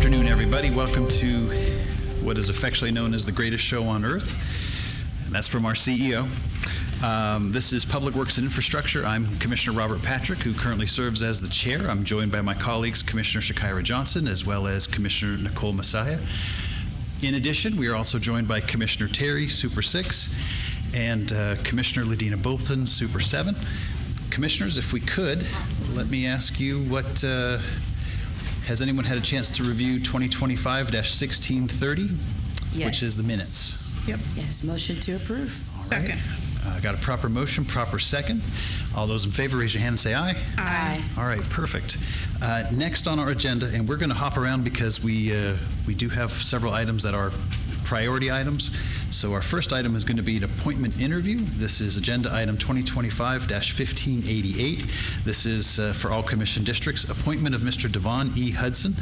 afternoon, everybody. Welcome to what is affectionately known as the greatest show on earth, and that's from our CEO. This is Public Works and Infrastructure. I'm Commissioner Robert Patrick, who currently serves as the chair. I'm joined by my colleagues, Commissioner Shakira Johnson, as well as Commissioner Nicole Messiah. In addition, we are also joined by Commissioner Terry, Super 6, and Commissioner Ladina Bolton, Super 7. Commissioners, if we could, let me ask you what, has anyone had a chance to review 2025-1630, Yes. which is the minutes? Yep. Yes, motion to approve. All right. Got a proper motion, proper second. All those in favor, raise your hand and say aye. Aye. All right, perfect. Next on our agenda, and we're going to hop around because we do have several items that are priority items. So our first item is going to be an appointment interview. This is agenda item 2025-1588. This is for all commission districts. Appointment of Mr. Devon E. Hudson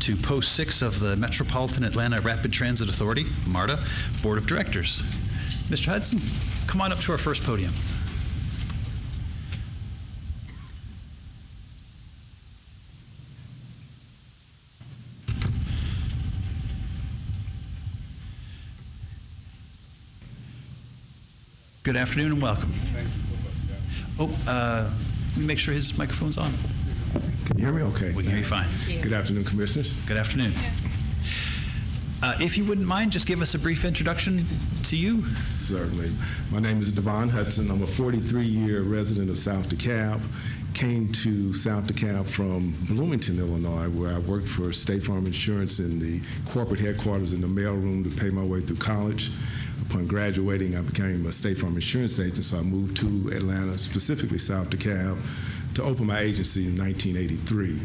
to post 6 of the Metropolitan Atlanta Rapid Transit Authority, MARTA, Board of Directors. Mr. Hudson, come on up to our first podium. Good afternoon and welcome. Thank you so much. Let me make sure his microphone's on. Can you hear me okay? We can hear you fine. Good afternoon, Commissioners. Good afternoon. If you wouldn't mind, just give us a brief introduction to you. Certainly. My name is Devon Hudson. I'm a 43-year resident of South DeKalb. Came to South DeKalb from Bloomington, Illinois, where I worked for State Farm Insurance in the corporate headquarters in the mailroom to pay my way through college. Upon graduating, I became a State Farm Insurance agent, so I moved to Atlanta, specifically South DeKalb, to open my agency in 1983.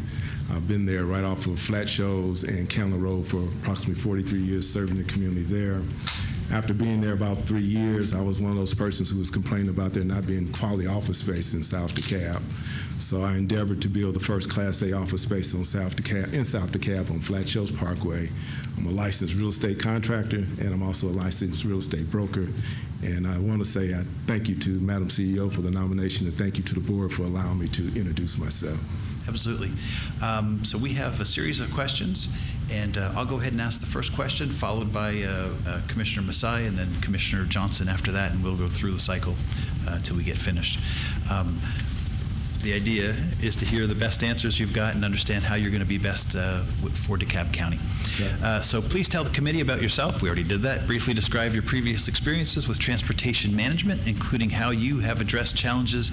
I've been there right off of Flat Shoals and County Road for approximately 43 years, serving the community there. After being there about 3 years, I was one of those persons who was complaining about there not being quality office space in South DeKalb. So I endeavored to build the first Class A office space in South DeKalb on Flat Shoals Parkway. I'm a licensed real estate contractor, and I'm also a licensed real estate broker. And I want to say I thank you to Madam CEO for the nomination, and thank you to the board for allowing me to introduce myself. Absolutely. So we have a series of questions, and I'll go ahead and ask the first question, followed by Commissioner Messiah, and then Commissioner Johnson after that, and we'll go through the cycle till we get finished. The idea is to hear the best answers you've got and understand how you're going to be best for DeKalb County. Okay. So please tell the committee about yourself. We already did that. Briefly describe your previous experiences with transportation management, including how you have addressed challenges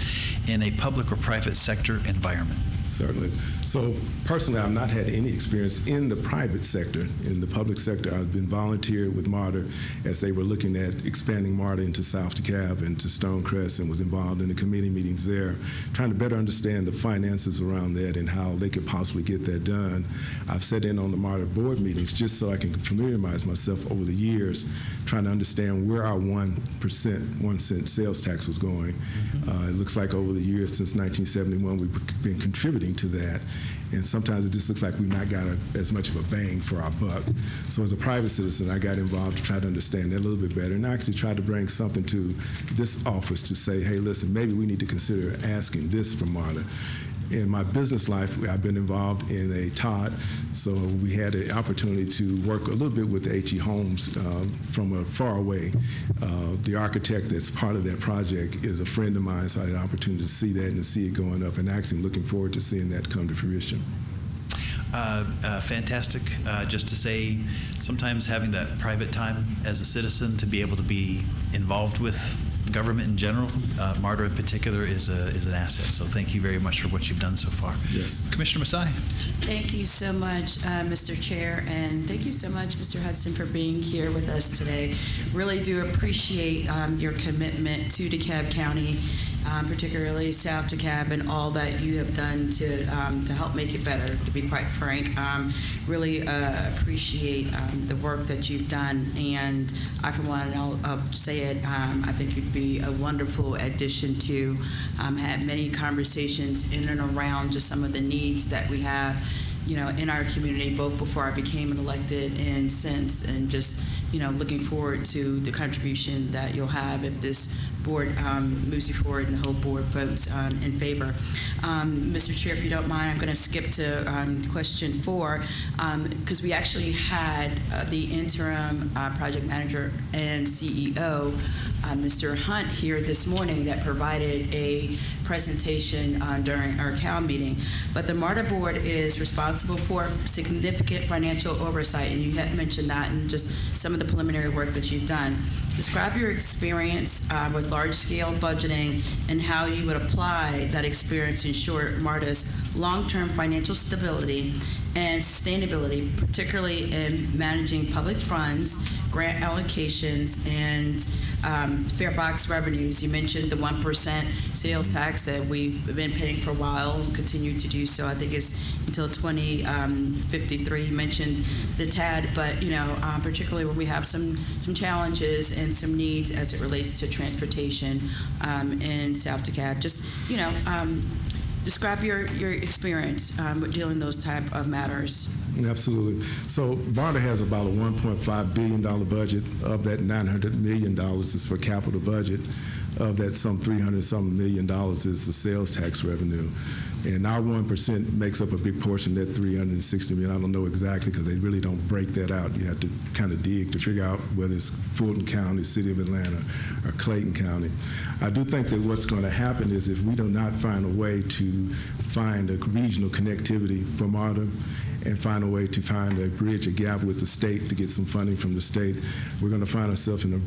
in a public or private sector environment. Certainly. So personally, I've not had any experience in the private sector. In the public sector, I've been volunteered with MARTA as they were looking at expanding MARTA into South DeKalb and to Stonecrest, and was involved in the committee meetings there, trying to better understand the finances around that and how they could possibly get that done. I've sat in on the MARTA board meetings just so I can familiarize myself over the years, trying to understand where our 1 cent sales tax was going. It looks like over the years since 1971, we've been contributing to that, and sometimes it just looks like we've not got as much of a bang for our buck. So as a private citizen, I got involved to try to understand that a little bit better, and I actually tried to bring something to this office to say, hey, listen, maybe we need to consider asking this from MARTA. In my business life, I've been involved in a TOD, so we had an opportunity to work a little bit with H.E. Holmes from far away. The architect that's part of that project is a friend of mine, so I had an opportunity to see that and to see it going up, and actually looking forward to seeing that come to fruition. Fantastic. Just to say, sometimes having that private time as a citizen to be able to be involved with government in general, MARTA in particular, is an asset. So thank you very much for what you've done so far. Yes. Commissioner Messiah. Thank you so much, Mr. Chair, and thank you so much, Mr. Hudson, for being here with us today. Really do appreciate your commitment to DeKalb County, particularly South DeKalb, and all that you have done to help make it better, to be quite frank. Really appreciate the work that you've done, and I, for one, I'll say it, I think you'd be a wonderful addition to have many conversations in and around just some of the needs that we have, in our community, both before I became elected and since, and just, looking forward to the contribution that you'll have if this board moves you forward and the whole board votes in favor. Mr. Chair, if you don't mind, I'm going to skip to question 4 because we actually had the interim project manager and CEO, Mr. Hunt, here this morning that provided a presentation during our CAL meeting. But the MARTA board is responsible for significant financial oversight, and you had mentioned that in just some of the preliminary work that you've done. Describe your experience with large-scale budgeting and how you would apply that experience to ensure MARTA's long-term financial stability and sustainability, particularly in managing public funds, grant allocations, and fare box revenues. You mentioned the 1% sales tax that we've been paying for a while and continue to do so. I think it's until 2053. You mentioned the TAD, but particularly when we have some challenges and some needs as it relates to transportation in South DeKalb. Just describe your experience with dealing with those type of matters. Absolutely. So MARTA has about a $1.5 billion budget. Of that, $900 million is for capital budget. Of that, some $300-something million is the sales tax revenue. And our 1% makes up a big portion of that $360 million. I don't know exactly because they really don't break that out. You have to kind of dig to figure out whether it's Fulton County, City of Atlanta, or Clayton County. I do think that what's going to happen is if we do not find a way to find a regional connectivity for MARTA and find a way to find a bridge, a gap with the state to get some funding from the state, we're going to find ourselves in a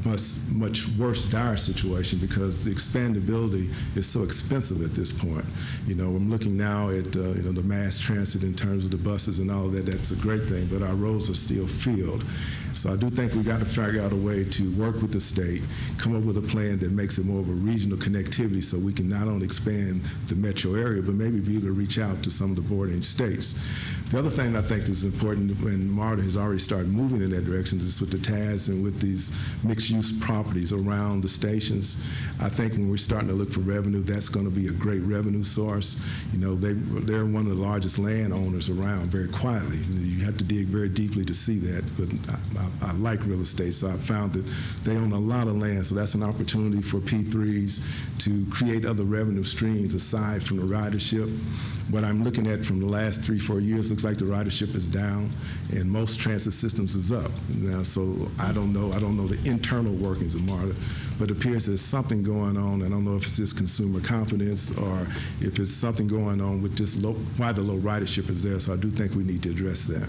much worse, dire situation because the expandability is so expensive at this point. I'm looking now at the mass transit in terms of the buses and all of that. That's a great thing, but our roads are still filled. So I do think we got to figure out a way to work with the state, come up with a plan that makes it more of a regional connectivity so we can not only expand the metro area, but maybe be able to reach out to some of the bordering states. The other thing I think is important, when MARTA has already started moving in that direction, is with the TADs and with these mixed-use properties around the stations. I think when we're starting to look for revenue, that's going to be a great revenue source. They're one of the largest landowners around, very quietly. You have to dig very deeply to see that, but I like real estate, so I found that they own a lot of land, so that's an opportunity for P3s to create other revenue streams aside from the ridership. What I'm looking at from the last 3-4 years looks like the ridership is down, and most transit systems is up. Now, so I don't know the internal workings of MARTA, but it appears there's something going on. I don't know if it's just consumer confidence or if it's something going on with just why the low ridership is there. So I do think we need to address that.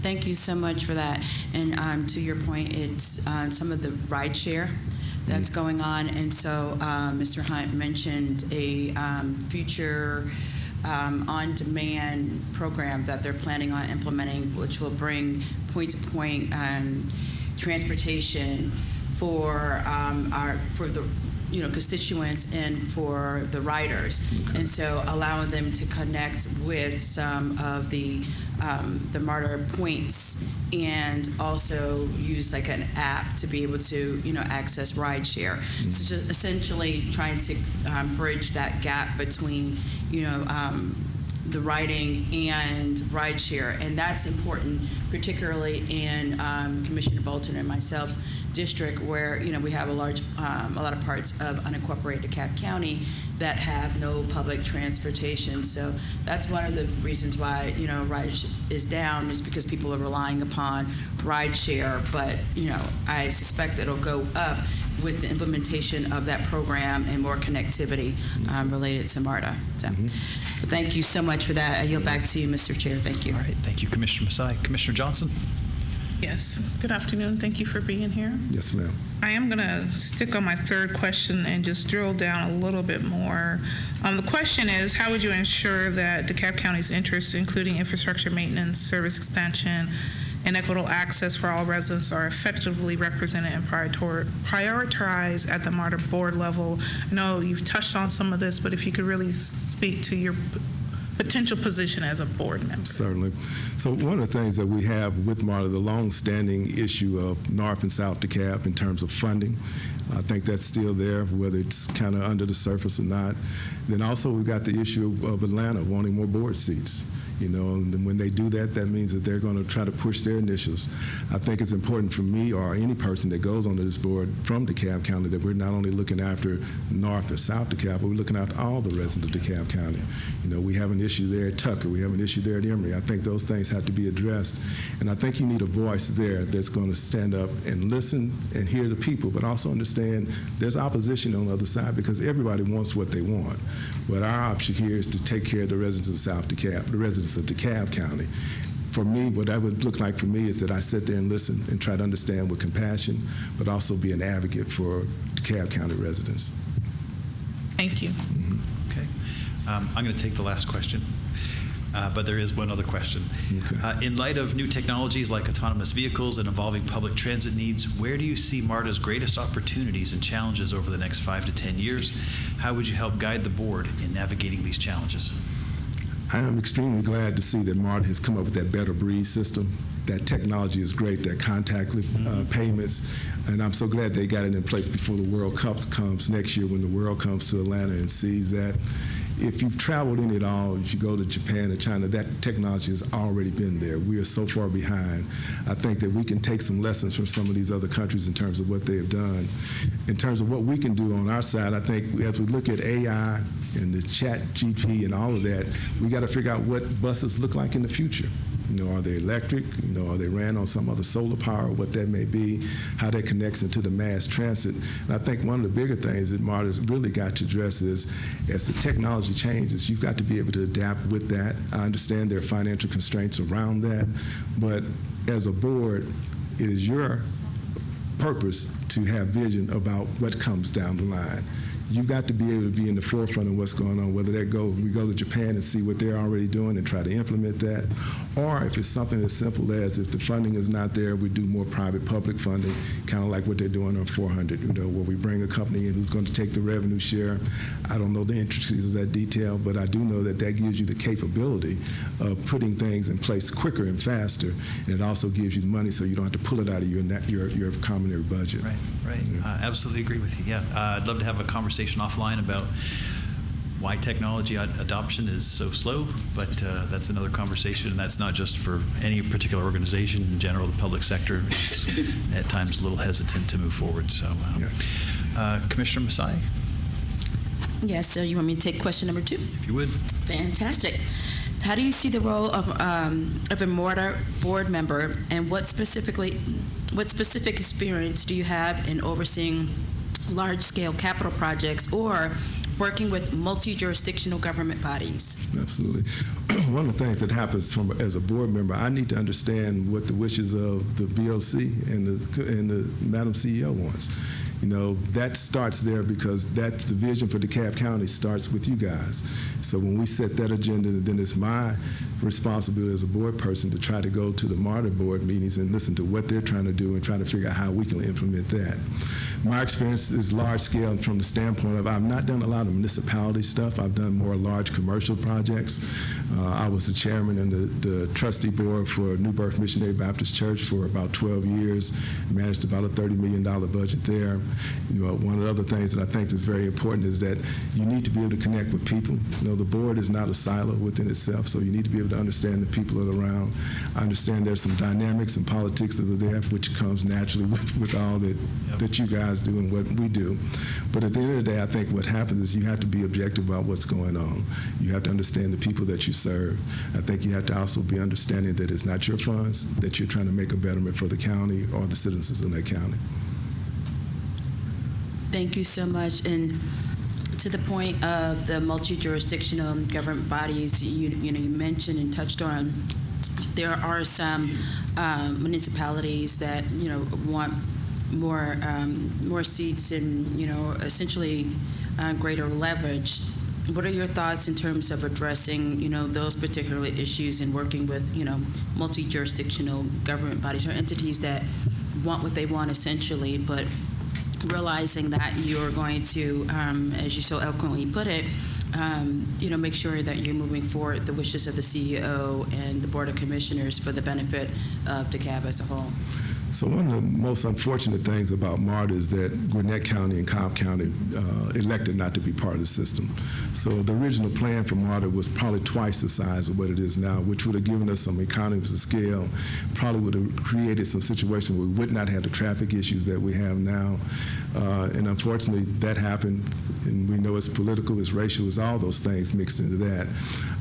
Thank you so much for that. And to your point, it's some of the ride share that's going on. And so Mr. Hunt mentioned a future on-demand program that they're planning on implementing, which will bring point-to-point transportation for the constituents and for the riders. Okay. And so allowing them to connect with some of the MARTA points and also use like an app to be able to access rideshare. Mm-hmm. So just essentially trying to bridge that gap between the riding and rideshare, and that's important, particularly in Commissioner Bolton and myself's district, where we have a lot of parts of unincorporated DeKalb County that have no public transportation. So that's one of the reasons why ridership is down, is because people are relying upon rideshare. But I suspect it'll go up with the implementation of that program and more connectivity related to MARTA. So, thank you so much for that. I yield back to you, Mr. Chair. Thank you. All right. Thank you, Commissioner Masai. Commissioner Johnson. Yes. Good afternoon. Thank you for being here. Yes, ma'am. I am going to stick on my third question and just drill down a little bit more. The question is, how would you ensure that DeKalb County's interests, including infrastructure maintenance, service expansion, and equitable access for all residents, are effectively represented and prioritized at the MARTA board level? I know you've touched on some of this, but if you could really speak to your potential position as a board member. Certainly. So one of the things that we have with MARTA, the long-standing issue of North and South DeKalb in terms of funding, I think that's still there, whether it's kind of under the surface or not. Then also we've got the issue of Atlanta wanting more board seats. And then when they do that, that means that they're going to try to push their initiatives. I think it's important for me or any person that goes onto this board from DeKalb County that we're not only looking after North or South DeKalb, but we're looking after all the residents of DeKalb County. We have an issue there at Tucker. We have an issue there at Emory. I think those things have to be addressed. And I think you need a voice there that's going to stand up and listen and hear the people, but also understand there's opposition on the other side because everybody wants what they want. But our option here is to take care of the residents of South DeKalb, the residents of DeKalb County. For me, what that would look like for me is that I sit there and listen and try to understand with compassion, but also be an advocate for DeKalb County residents. Thank you. Okay. I'm going to take the last question, but there is one other question. Okay. In light of new technologies like autonomous vehicles and evolving public transit needs, where do you see MARTA's greatest opportunities and challenges over the next 5 to 10 years? How would you help guide the board in navigating these challenges? I am extremely glad to see that MARTA has come up with that better breed system. That technology is great, that contactless payments, and I'm so glad they got it in place before the World Cup comes next year when the world comes to Atlanta and sees that. If you've traveled in it all, if you go to Japan or China, that technology has already been there. We are so far behind. I think that we can take some lessons from some of these other countries in terms of what they have done. In terms of what we can do on our side, I think as we look at AI and the chat GP and all of that, we got to figure out what buses look like in the future. Are they electric? Are they ran on some other solar power, what that may be, how that connects into the mass transit. And I think one of the bigger things that MARTA's really got to address is as the technology changes, you've got to be able to adapt with that. I understand there are financial constraints around that, but as a board, it is your purpose to have vision about what comes down the line. You've got to be able to be in the forefront of what's going on, whether we go to Japan and see what they're already doing and try to implement that, or if it's something as simple as if the funding is not there, we do more private-public funding, kind of like what they're doing on 400, where we bring a company in who's going to take the revenue share. I don't know the intricacies of that detail, but I do know that that gives you the capability of putting things in place quicker and faster, and it also gives you the money so you don't have to pull it out of your common budget. Right. Yeah. Absolutely agree with you. Yeah, I'd love to have a conversation offline about why technology adoption is so slow, but that's another conversation, and that's not just for any particular organization. In general, the public sector is at times a little hesitant to move forward. So, Commissioner Masai? Yes, so you want me to take question number 2? If you would. Fantastic. How do you see the role of a MARTA board member, and what specific experience do you have in overseeing large-scale capital projects or working with multi-jurisdictional government bodies? Absolutely. One of the things that happens as a board member, I need to understand what the wishes of the BOC and the Madam CEO wants. That starts there because that's the vision for DeKalb County starts with you guys. So when we set that agenda, then it's my responsibility as a board person to try to go to the MARTA board meetings and listen to what they're trying to do and try to figure out how we can implement that. My experience is large scale from the standpoint of I've not done a lot of municipality stuff. I've done more large commercial projects. I was the chairman and the trustee board for New Birth Missionary Baptist Church for about 12 years, managed about a $30 million budget there. One of the other things that I think is very important is that you need to be able to connect with people. The board is not a silo within itself, so you need to be able to understand the people that are around. I understand there's some dynamics and politics that are there, which comes naturally with all that you guys do and what we do. But at the end of the day, I think what happens is you have to be objective about what's going on. You have to understand the people that you serve. I think you have to also be understanding that it's not your funds, that you're trying to make a betterment for the county or the citizens in that county. Thank you so much. And to the point of the multi-jurisdictional government bodies, you mentioned and touched on, there are some municipalities that want more seats and essentially greater leverage. What are your thoughts in terms of addressing those particular issues and working with multi-jurisdictional government bodies or entities that want what they want essentially, but realizing that you're going to, as you so eloquently put it, make sure that you're moving forward the wishes of the CEO and the Board of Commissioners for the benefit of DeKalb as a whole? So one of the most unfortunate things about MARTA is that Gwinnett County and DeKalb County elected not to be part of the system. So the original plan for MARTA was probably twice the size of what it is now, which would have given us some economies of scale, probably would have created some situation where we would not have the traffic issues that we have now. And unfortunately, that happened, and we know it's political, it's racial, it's all those things mixed into that.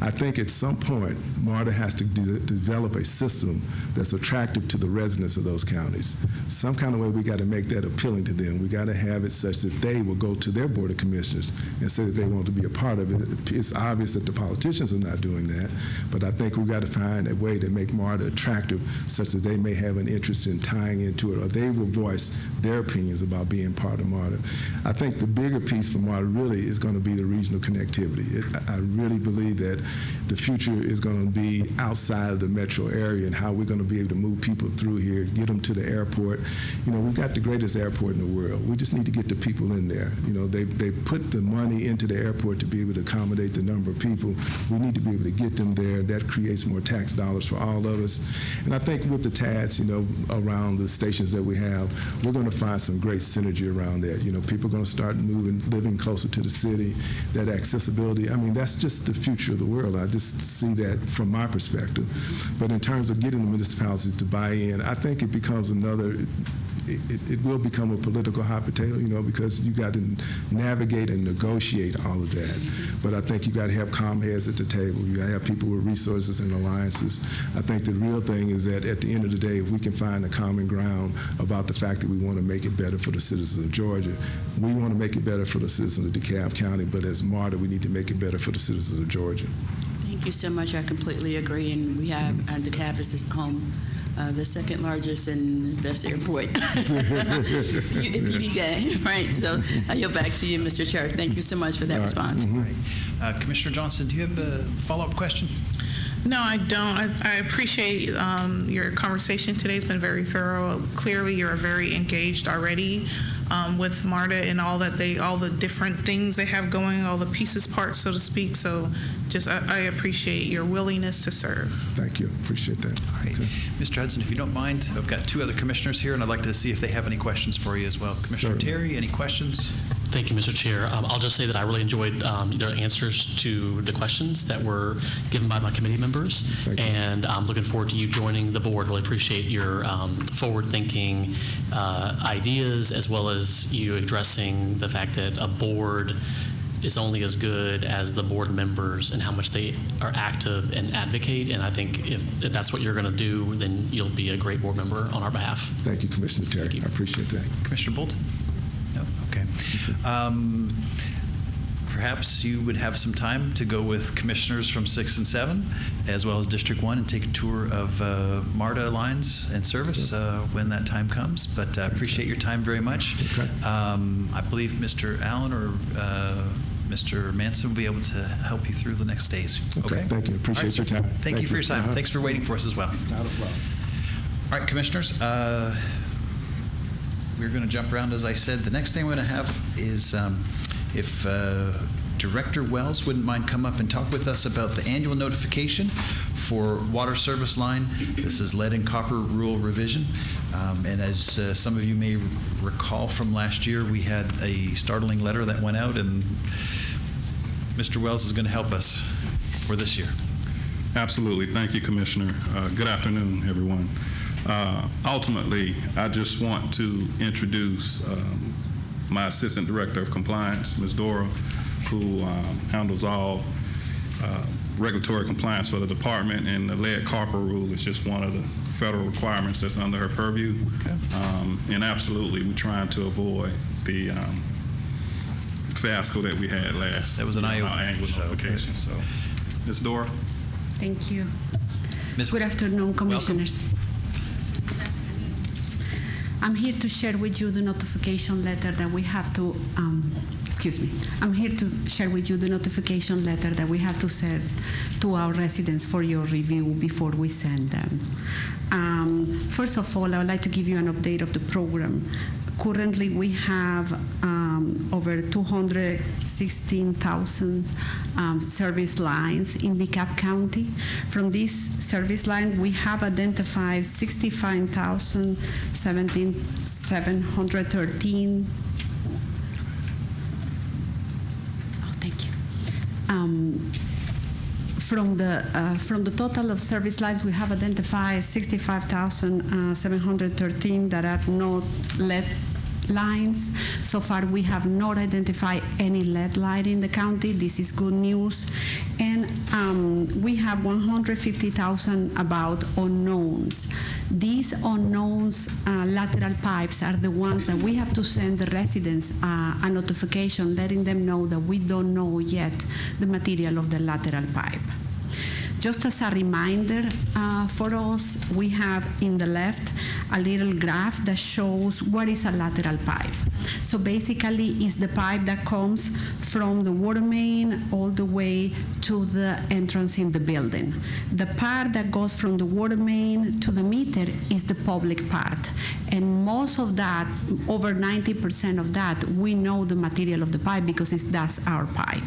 I think at some point, MARTA has to develop a system that's attractive to the residents of those counties. Some kind of way we got to make that appealing to them. We got to have it such that they will go to their Board of Commissioners and say that they want to be a part of it. It's obvious that the politicians are not doing that, but I think we've got to find a way to make MARTA attractive such that they may have an interest in tying into it, or they will voice their opinions about being part of MARTA. I think the bigger piece for MARTA really is going to be the regional connectivity. I really believe that the future is going to be outside of the metro area and how we're going to be able to move people through here, get them to the airport. You know, we've got the greatest airport in the world. We just need to get the people in there. You know, they put the money into the airport to be able to accommodate the number of people. We need to be able to get them there. That creates more tax dollars for all of us. And I think with the TADs, you know, around the stations that we have, we're going to find some great synergy around that. You know, people are going to start living closer to the city. That accessibility, I mean, that's just the future of the world. I just see that from my perspective. But in terms of getting the municipalities to buy in, I think it becomes another, it will become a political hot potato, you know, because you got to navigate and negotiate all of that. But I think you got to have calm heads at the table. You got to have people with resources and alliances. I think the real thing is that at the end of the day, if we can find a common ground about the fact that we want to make it better for the citizens of Georgia, we want to make it better for the citizens of DeKalb County, but as MARTA, we need to make it better for the citizens of Georgia. Thank you so much. I completely agree. And we have DeKalb as the home, the second largest and best airport. if you need that, right? So I yield back to you, Mr. Chair. Thank you so much for that response. Right. Commissioner Johnson, do you have a follow-up question? No, I don't. I appreciate your conversation today. It's been very thorough. Clearly, you're very engaged already with MARTA and all the different things they have going, all the pieces, parts, so to speak. So just I appreciate your willingness to serve. Thank you. Appreciate that. All right. Okay. Mr. Hudson, if you don't mind, I've got two other commissioners here, and I'd like to see if they have any questions for you as well. Commissioner Terry, any questions? Thank you, Mr. Chair. I'll just say that I really enjoyed the answers to the questions that were given by my committee members, and I'm looking forward to you joining the board. Really appreciate your forward-thinking ideas, as well as you addressing the fact that a board is only as good as the board members and how much they are active and advocate. And I think if that's what you're going to do, then you'll be a great board member on our behalf. Thank you, Commissioner Terry. I appreciate that. Commissioner Bolton? No? Okay. Perhaps you would have some time to go with commissioners from 6 and 7, as well as District 1, and take a tour of MARTA lines and service when that time comes. But I appreciate your time very much. Okay. I believe Mr. Allen or Mr. Manson will be able to help you through the next days. Okay. Thank you. Appreciate your time. Thank you for your time. Thanks for waiting for us as well. Not a problem. All right, commissioners. We're going to jump around, as I said. The next thing we're going to have is if Director Wells wouldn't mind come up and talk with us about the annual notification for water service line. This is lead and copper rule revision. And as some of you may recall from last year, we had a startling letter that went out, and Mr. Wells is going to help us for this year. Absolutely. Thank you, Commissioner. Good afternoon, everyone. Ultimately, I just want to introduce my Assistant Director of Compliance, Ms. Dora, who handles all regulatory compliance for the department, and the lead copper rule is just one of the federal requirements that's under her purview. Okay. And absolutely, we're trying to avoid the fiasco that we had last. That was an eye-opener. Annual notification. So, Ms. Dora. Thank you. Ms. Good afternoon, Commissioners. I'm here to share with you the notification letter that we have to, I'm here to share with you the notification letter that we have to send to our residents for your review before we send them. First of all, I would like to give you an update of the program. Currently, we have over 216,000 service lines in DeKalb County. From this service line, we have identified 65,713. Oh, thank you. From the total of service lines, we have identified 65,713 that are not lead lines. So far, we have not identified any lead line in the county. This is good news. And we have 150,000 about unknowns. These unknowns lateral pipes are the ones that we have to send the residents a notification letting them know that we don't know yet the material of the lateral pipe. Just as a reminder for us, we have in the left a little graph that shows what is a lateral pipe. So basically, it's the pipe that comes from the water main all the way to the entrance in the building. The part that goes from the water main to the meter is the public part. And most of that, over 90% of that, we know the material of the pipe because that's our pipe.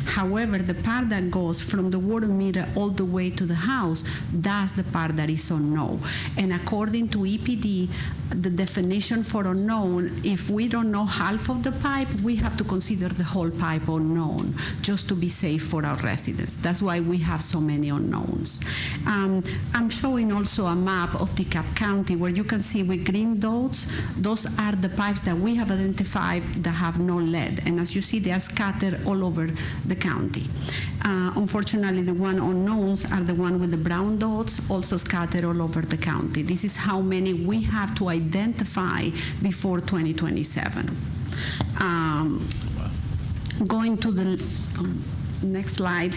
However, the part that goes from the water meter all the way to the house, that's the part that is unknown. And according to EPD, the definition for unknown, if we don't know half of the pipe, we have to consider the whole pipe unknown just to be safe for our residents. That's why we have so many unknowns. I'm showing also a map of DeKalb County where you can see with green dots, those are the pipes that we have identified that have no lead. And as you see, they are scattered all over the county. Unfortunately, the one unknowns are the one with the brown dots, also scattered all over the county. This is how many we have to identify before 2027. Going to the next slide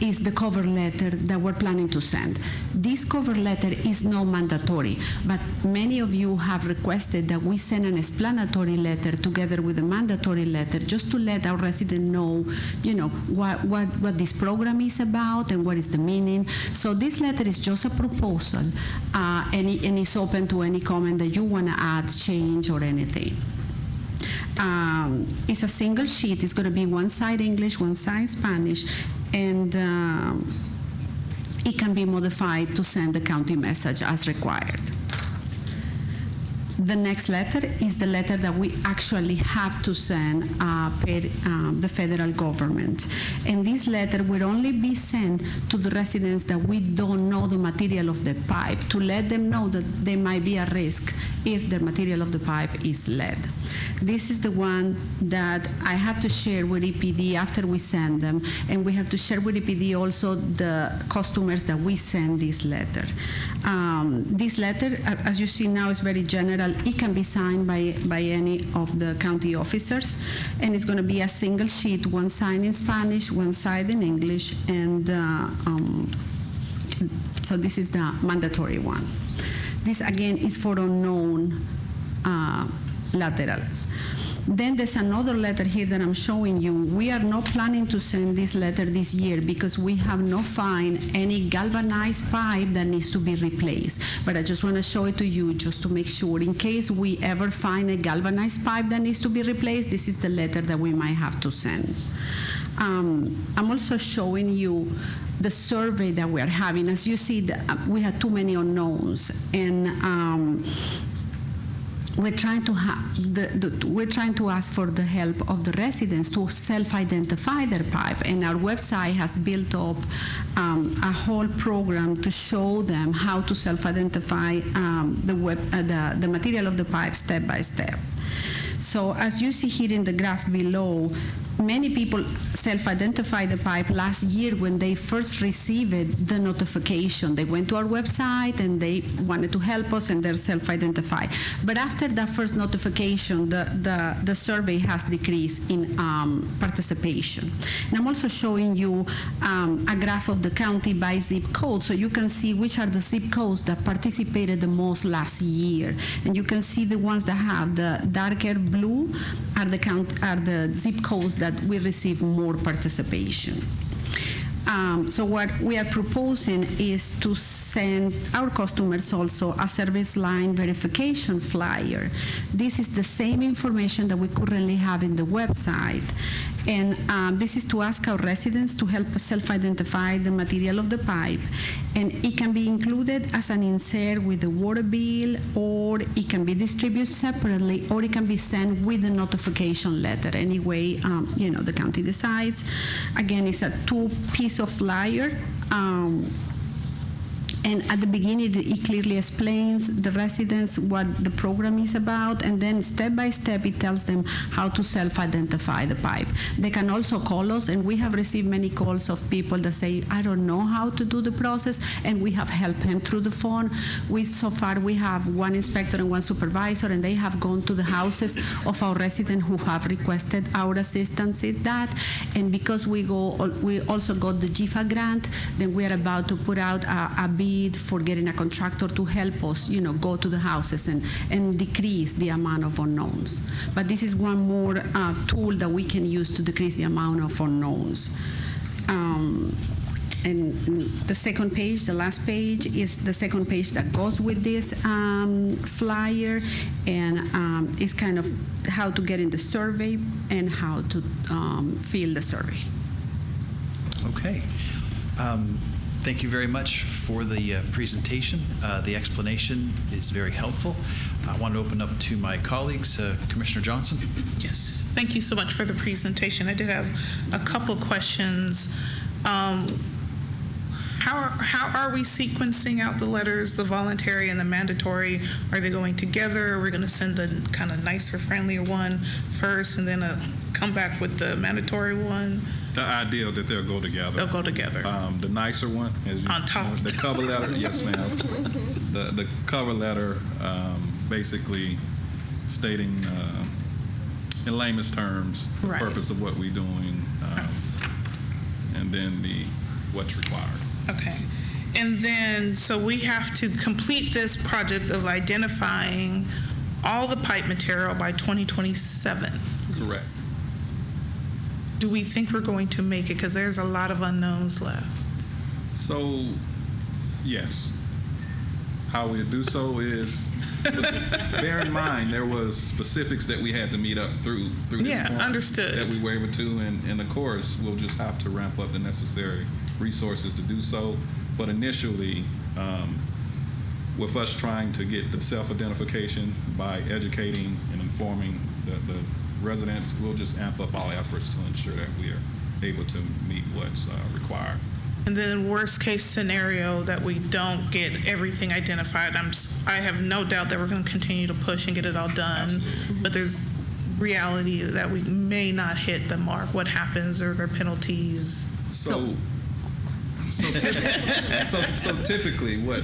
is the cover letter that we're planning to send. This cover letter is not mandatory, but many of you have requested that we send an explanatory letter together with a mandatory letter just to let our resident know, what this program is about and what is the meaning. So this letter is just a proposal, and it's open to any comment that you want to add, change, or anything. It's a single sheet. It's going to be one side English, one side Spanish, and it can be modified to send the county message as required. The next letter is the letter that we actually have to send the federal government. And this letter will only be sent to the residents that we don't know the material of the pipe, to let them know that there might be a risk if the material of the pipe is lead. This is the one that I have to share with EPD after we send them, and we have to share with EPD also the customers that we send this letter. This letter, as you see now, is very general. It can be signed by any of the county officers, and it's going to be a single sheet, one side in Spanish, one side in English, and so this is the mandatory one. This, again, is for unknown laterals. Then there's another letter here that I'm showing you. We are not planning to send this letter this year because we have not found any galvanized pipe that needs to be replaced. But I just want to show it to you just to make sure. In case we ever find a galvanized pipe that needs to be replaced, this is the letter that we might have to send. I'm also showing you the survey that we are having. As you see, we had too many unknowns, and we're trying to ask for the help of the residents to self-identify their pipe, and our website has built up a whole program to show them how to self-identify the material of the pipe step by step. So as you see here in the graph below, many people self-identified the pipe last year when they first received the notification. They went to our website and they wanted to help us, and they're self-identified. But after that first notification, the survey has decreased in participation. And I'm also showing you a graph of the county by zip code, so you can see which are the zip codes that participated the most last year. And you can see the ones that have the darker blue are the zip codes that we receive more participation. So what we are proposing is to send our customers also a service line verification flyer. This is the same information that we currently have in the website. And this is to ask our residents to help us self-identify the material of the pipe. And it can be included as an insert with the water bill, or it can be distributed separately, or it can be sent with a notification letter. Anyway, the county decides. Again, it's a 2-piece of flyer. And at the beginning, it clearly explains the residents what the program is about, and then step by step, it tells them how to self-identify the pipe. They can also call us, and we have received many calls of people that say, I don't know how to do the process, and we have helped them through the phone. So far, we have one inspector and one supervisor, and they have gone to the houses of our residents who have requested our assistance in that. And because we also got the GIFA grant, then we are about to put out a bid for getting a contractor to help us, go to the houses and decrease the amount of unknowns. But this is one more tool that we can use to decrease the amount of unknowns. And the second page, the last page, is the second page that goes with this flyer, and it's kind of how to get in the survey and how to fill the survey. Okay. Thank you very much for the presentation. The explanation is very helpful. I want to open up to my colleagues. Commissioner Johnson? Yes, thank you so much for the presentation. I did have a couple questions. How are we sequencing out the letters, the voluntary and the mandatory? Are they going together? Are we going to send the kind of nicer, friendlier one first and then come back with the mandatory one? The idea that they'll go together. They'll go together. The nicer one, as you on top. The cover letter, yes, ma'am. The cover letter, basically stating in layman's terms the Right. purpose of what we're doing, and then what's required. Okay. And then, so we have to complete this project of identifying all the pipe material by 2027. Correct. Do we think we're going to make it? Because there's a lot of unknowns left. So, yes. How we do so is, bear in mind, there was specifics that we had to meet up through this point understood. that we were able to, and of course, we'll just have to ramp up the necessary resources to do so. But initially, with us trying to get the self-identification by educating and informing the residents, we'll just amp up all efforts to ensure that we are able to meet what's required. And then worst case scenario that we don't get everything identified, I have no doubt that we're going to continue to push and get it all done. Absolutely. But there's reality that we may not hit the mark. What happens? Are there penalties? So typically, what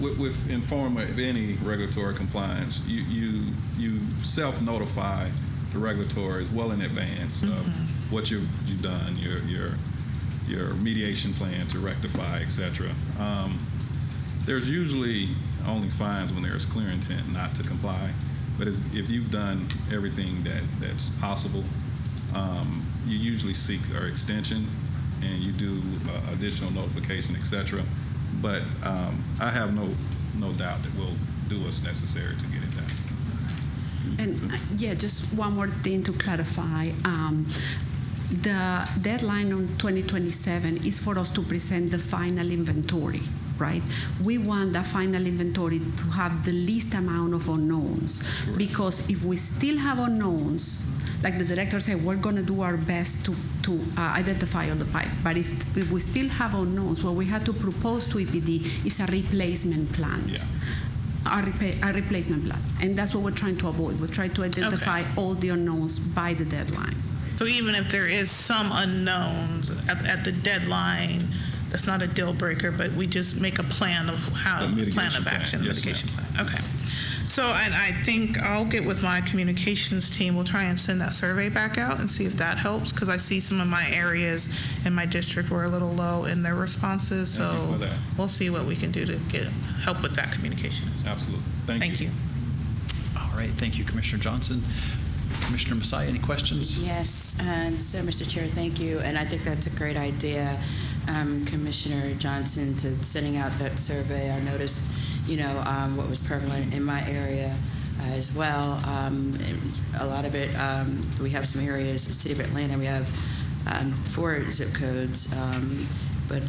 with inform of any regulatory compliance, you self-notify the regulators well in advance of what you've done, your mediation plan to rectify, et cetera. There's usually only fines when there's clear intent not to comply. But if you've done everything that's possible, you usually seek our extension and you do additional notification, et cetera. But I have no doubt that we'll do what's necessary to get it done. And just one more thing to clarify. The deadline on 2027 is for us to present the final inventory, right? We want the final inventory to have the least amount of unknowns. Correct. Because if we still have unknowns, like the director said, we're going to do our best to identify all the pipe. But if we still have unknowns, what we have to propose to EPD is a replacement plant. Yeah. A replacement plan. And that's what we're trying to avoid. We're trying to identify all the unknowns by the deadline. So even if there is some unknowns at the deadline, that's not a deal breaker, but we just make a plan of how, plan of action, yes, mitigation plan. Okay. So and I think I'll get with my communications team. We'll try and send that survey back out and see if that helps, because I see some of my areas in my district were a little low in their responses. So Thank you for that. we'll see what we can do to help with that communication. Absolutely. Thank you. All right. Thank you, Commissioner Johnson. Commissioner Messiah, any questions? Yes, and so, Mr. Chair, thank you. And I think that's a great idea Commissioner Johnson, to sending out that survey. I noticed, what was prevalent in my area as well. A lot of it, we have some areas, the city of Atlanta, we have 4 zip codes, but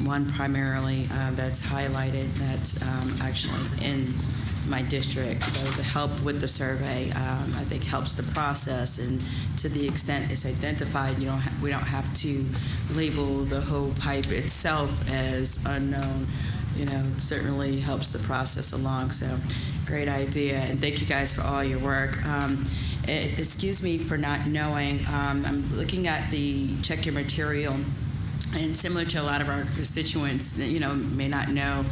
one primarily that's highlighted that's actually in my district. So the help with the survey, I think, helps the process, and to the extent it's identified, we don't have to label the whole pipe itself as unknown. Certainly helps the process along. So great idea, and thank you guys for all your work. Excuse me for not knowing. I'm looking at the check your material, and similar to a lot of our constituents, may not know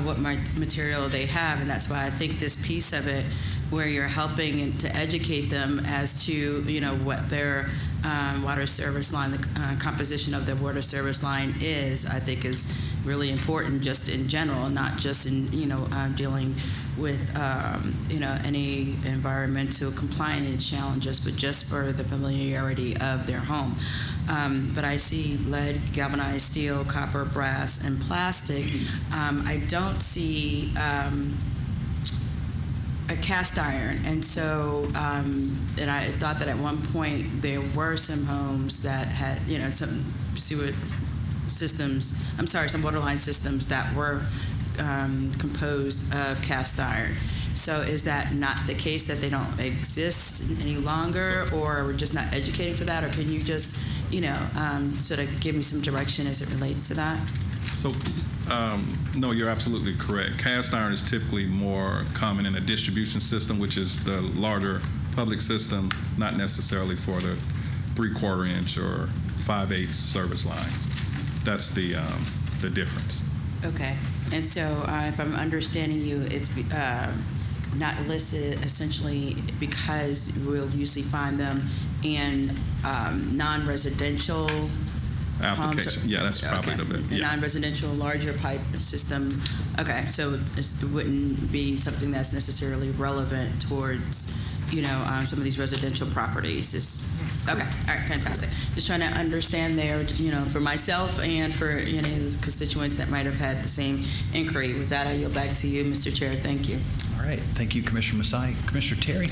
what material they have, and that's why I think this piece of it, where you're helping to educate them as to what their water service line, the composition of their water service line is, I think is really important, just in general, not just in dealing with any environmental compliance challenges, but just for the familiarity of their home. But I see lead, galvanized steel, copper, brass, and plastic. I don't see a cast iron, and so and I thought that at one point there were some homes that had some sewer systems. Some water line systems that were composed of cast iron. So is that not the case, that they don't exist any longer, or we're just not educating for that, or can you just sort of give me some direction as it relates to that? So, no, you're absolutely correct. Cast iron is typically more common in a distribution system, which is the larger public system, not necessarily for the 3/4 inch or 5/8 service line. That's the difference. Okay. And so if I'm understanding you, it's not listed essentially because we'll usually find them in non-residential application. Yeah, that's probably okay. the bit. The Yeah. non-residential larger pipe system. Okay, so it wouldn't be something that's necessarily relevant towards, some of these residential properties. Okay, all right, fantastic. Just trying to understand there, for myself and for any of the constituents that might have had the same inquiry. With that, I yield back to you, Mr. Chair. Thank you. All right. Thank you, Commissioner Masai. Commissioner Terry?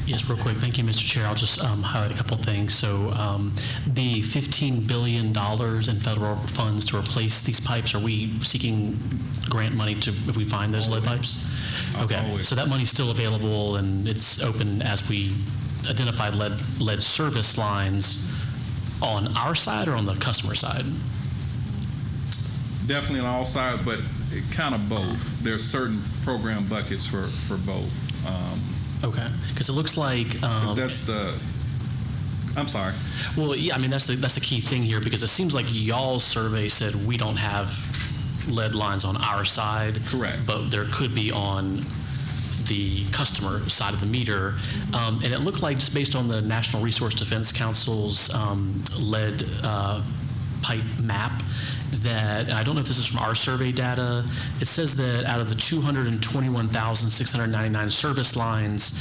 Yes, real quick. Thank you, Mr. Chair. I'll just highlight a couple of things. So the $15 billion in federal funds to replace these pipes, are we seeking grant money if we find those lead pipes? Okay. Always. So that money's still available, and it's open as we identify lead service lines on our side or on the customer side? Definitely on all sides, but kind of both. There's certain program buckets for both. Okay, because it looks like that's the. I'm sorry. Well, yeah, I mean that's the key thing here, because it seems like y'all's survey said we don't have lead lines on our side. Correct. But there could be on the customer side of the meter, and it looked like, just based on the National Resource Defense Council's lead pipe map, that, and I don't know if this is from our survey data, it says that out of the 221,699 service lines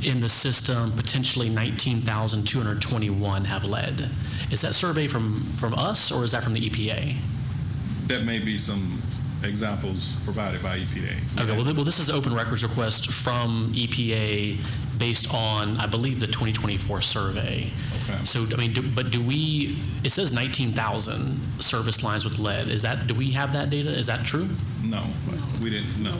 in the system, potentially 19,221 have lead. Is that survey from us, or is that from the EPA? That may be some examples provided by EPA. Okay, well, this is an open records request from EPA based on, I believe, the 2024 survey. Okay. So, I mean, it says 19,000 service lines with lead. Do we have that data? Is that true? No, we didn't. No.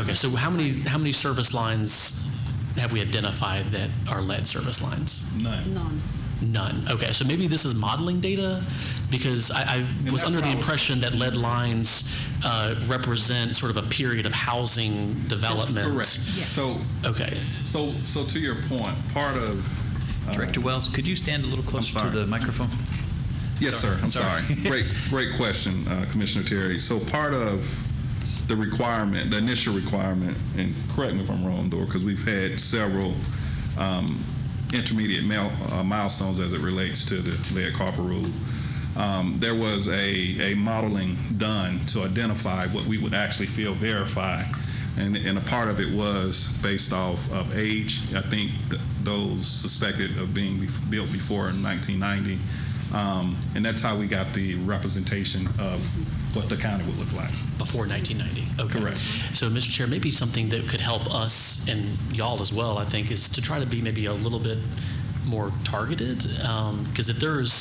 Okay, so how many service lines have we identified that are lead service lines? None. None. Okay, so maybe this is modeling data, because I was under the impression that lead lines represent sort of a period of housing development. Correct. Yes. So to your point, part of Director Wells, could you stand a little closer to the microphone? Yes, sir. I'm sorry. Great question, Commissioner Terry. So part of the requirement, the initial requirement, and correct me if I'm wrong, Dor, because we've had several intermediate milestones as it relates to the lead copper rule. There was a modeling done to identify what we would actually verify, and a part of it was based off of age. I think those suspected of being built before 1990 And that's how we got the representation of what the county would look like. Before 1990. Okay. Correct. So, Mr. Chair, maybe something that could help us and y'all as well, I think, is to try to be maybe a little bit more targeted. Because if there's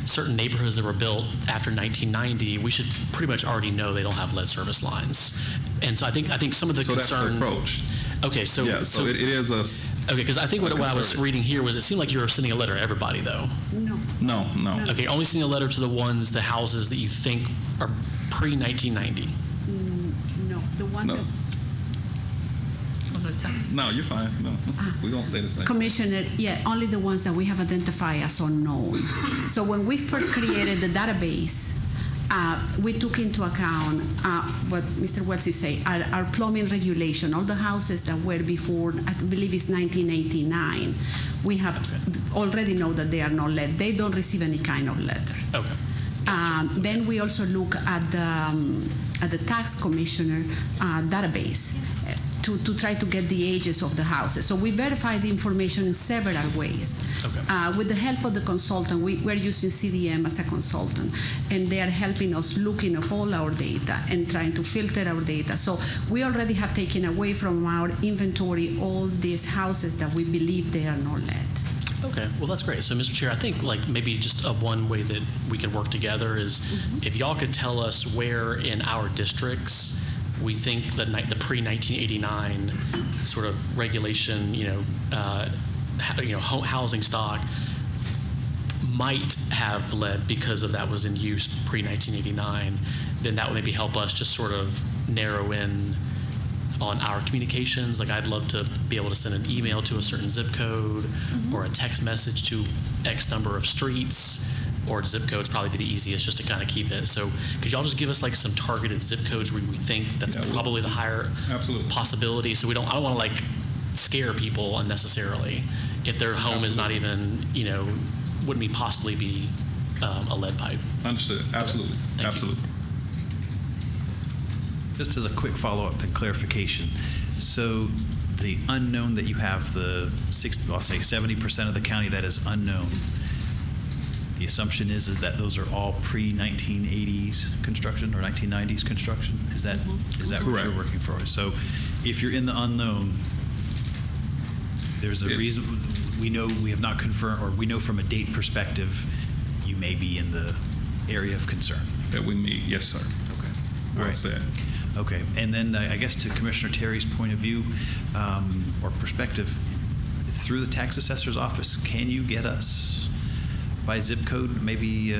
certain neighborhoods that were built after 1990, we should pretty much already know they don't have lead service lines. And so I think some of the concern. That's the approach. Okay, so Yeah, so it is a. Okay, because I think what I was reading here was it seemed like you were sending a letter to everybody, though. No. No. Okay, only sending a letter to the houses that you think are pre-1990. No, the ones No. that No, you're fine. No, we're gonna stay the same. Commissioner, yeah, only the ones that we have identified as unknown. So when we first created the database, we took into account what Mr. Wells is saying, our plumbing regulation, all the houses that were before, I believe it's 1989, we have already know that they are not lead. They don't receive any kind of letter. Okay. Then we also look at the tax commissioner database to try to get the ages of the houses. So we verify the information in several ways. Okay. With the help of the consultant, we're using CDM as a consultant, and they are helping us looking at all our data and trying to filter our data. So we already have taken away from our inventory all these houses that we believe they are not lead. Okay, well, that's great. So, Mr. Chair, I think like maybe just one way that we could work together is if y'all could tell us where in our districts we think the pre-1989 sort of regulation, housing stock might have lead because of that was in use pre-1989, then that would maybe help us just sort of narrow in on our communications. Like I'd love to be able to send an email to a certain zip code or a text message to X number of streets, or zip codes probably be the easiest just to kind of keep it. So could y'all just give us like some targeted zip codes where we think that's probably the higher possibility, so I don't want to like scare people unnecessarily if their home is not even, wouldn't possibly be a lead pipe. Understood. Absolutely. Okay. Absolutely. Just as a quick follow-up and clarification, so the unknown that you have, I'll say 70% of the county that is unknown, the assumption is that those are all pre-1980s construction or 1990s construction? Is that what you're working for? So if you're in the unknown, there's a reason we have not confirmed, or we know from a date perspective you may be in the area of concern. That we meet, yes, sir. Okay. Well said. Okay, and then I guess to Commissioner Terry's point of view or perspective, through the tax assessor's office, can you get us by zip code maybe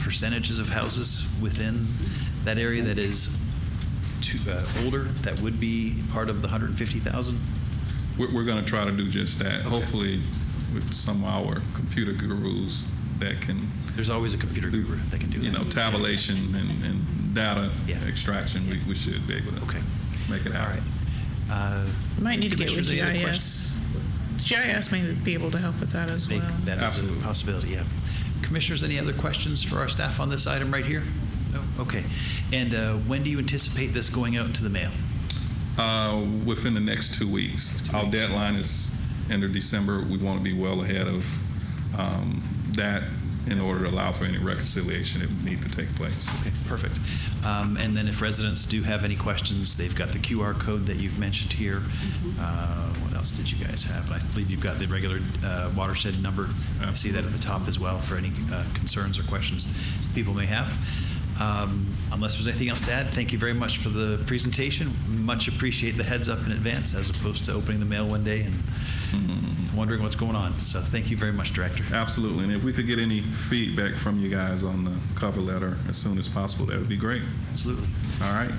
percentages of houses within that area that is older that would be part of the 150,000? We're going to try to do just that. Okay. Hopefully, with some of our computer gurus that can. There's always a computer guru that can do that. Tabulation and data extraction. We should be able to make it happen. All right. You might need to get with GIS. GIS may be able to help with that as well. That is a possibility, yeah. Commissioners, any other questions for our staff on this item right here? No? Okay. And when do you anticipate this going out into the mail? Within the next 2 weeks. Our deadline is end of December. We want to be well ahead of that in order to allow for any reconciliation that would need to take place. Okay, perfect. And then if residents do have any questions, they've got the QR code that you've mentioned here. What else did you guys have? I believe you've got the regular watershed number. I see that at the top as well for any concerns or questions people may have. Unless there's anything else to add, thank you very much for the presentation. Much appreciate the heads up in advance as opposed to opening the mail one day and wondering what's going on. So thank you very much, Director. Absolutely. And if we could get any feedback from you guys on the cover letter as soon as possible, that would be great. Absolutely. All right.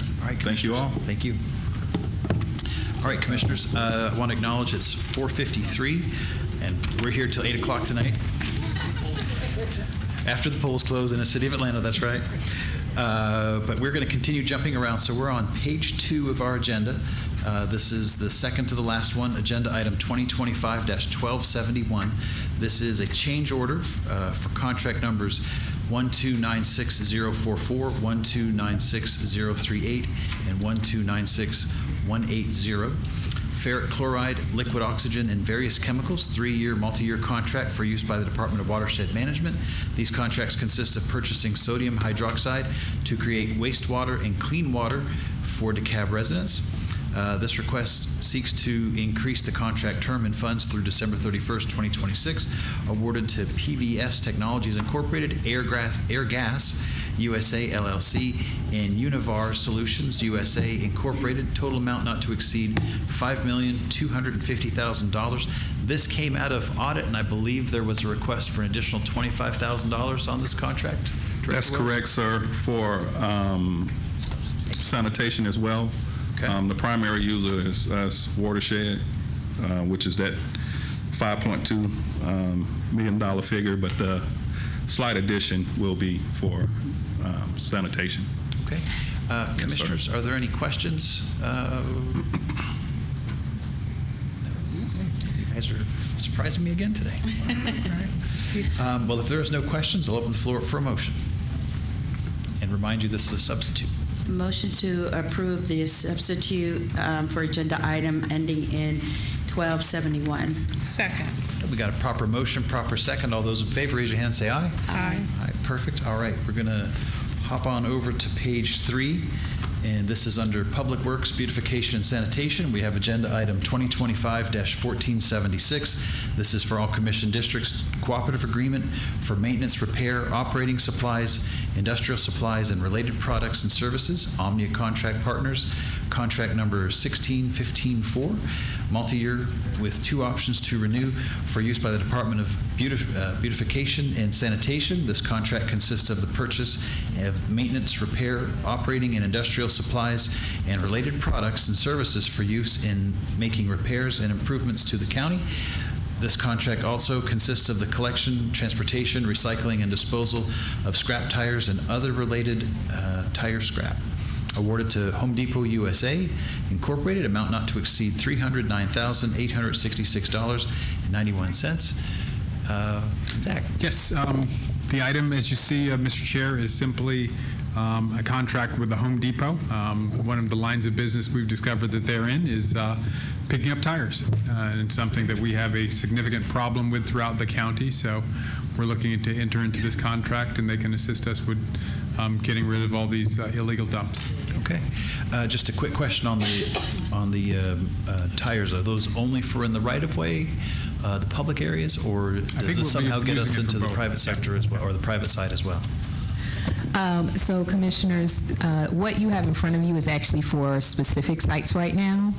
Thank you all. Thank you. All right, Commissioners, I want to acknowledge it's 4:53, and we're here till 8 o'clock tonight. After the polls close in the city of Atlanta, that's right. But we're going to continue jumping around. So we're on page 2 of our agenda. This is the second to the last one, agenda item 2025-1271. This is a change order for contract numbers 1296044, 1296038, and 1296180 ferric chloride, liquid oxygen, and various chemicals, 3-year, multi-year contract for use by the Department of Watershed Management. These contracts consist of purchasing sodium hydroxide to create wastewater and clean water for DeKalb residents. This request seeks to increase the contract term and funds through December 31st, 2026, awarded to PVS Technologies Incorporated, Airgas USA LLC, and Univar Solutions USA Incorporated. Total amount not to exceed $5,250,000. This came out of audit, and I believe there was a request for an additional $25,000 on this contract. That's correct, sir, for sanitation as well. Okay. The primary user is Watershed, which is that $5.2 million figure, but the slight addition will be for sanitation. Okay. Commissioners, are there any questions? You guys are surprising me again today. Well, if there is no questions, I'll open the floor for a motion. And remind you, this is a substitute. Motion to approve the substitute for agenda item ending in 1271. Second. We got a proper motion, proper second. All those in favor, raise your hand, say aye. Aye. Aye, perfect. All right, we're going to hop on over to page 3, and this is under Public Works, Beautification, and Sanitation. We have agenda item 2025-1476. This is for all commission districts, cooperative agreement for maintenance, repair, operating supplies, industrial supplies, and related products and services. Omnia Contract Partners, contract number 16154, multi-year with 2 options to renew for use by the Department of Beautification and Sanitation. This contract consists of the purchase of maintenance, repair, operating, and industrial supplies and related products and services for use in making repairs and improvements to the county. This contract also consists of the collection, transportation, recycling, and disposal of scrap tires and other related tire scrap. Awarded to Home Depot USA Incorporated, amount not to exceed $309,866.91. Zach. Yes, the item, as you see, Mr. Chair, is simply a contract with the Home Depot. One of the lines of business we've discovered that they're in is picking up tires, and it's something that we have a significant problem with throughout the county. So we're looking to enter into this contract, and they can assist us with getting rid of all these illegal dumps. Okay. Just a quick question on the tires. Are those only for in the right-of-way, the public areas, or does this somehow get us into the private sector as well, or the private side as well? So, Commissioners, what you have in front of you is actually for specific sites right now.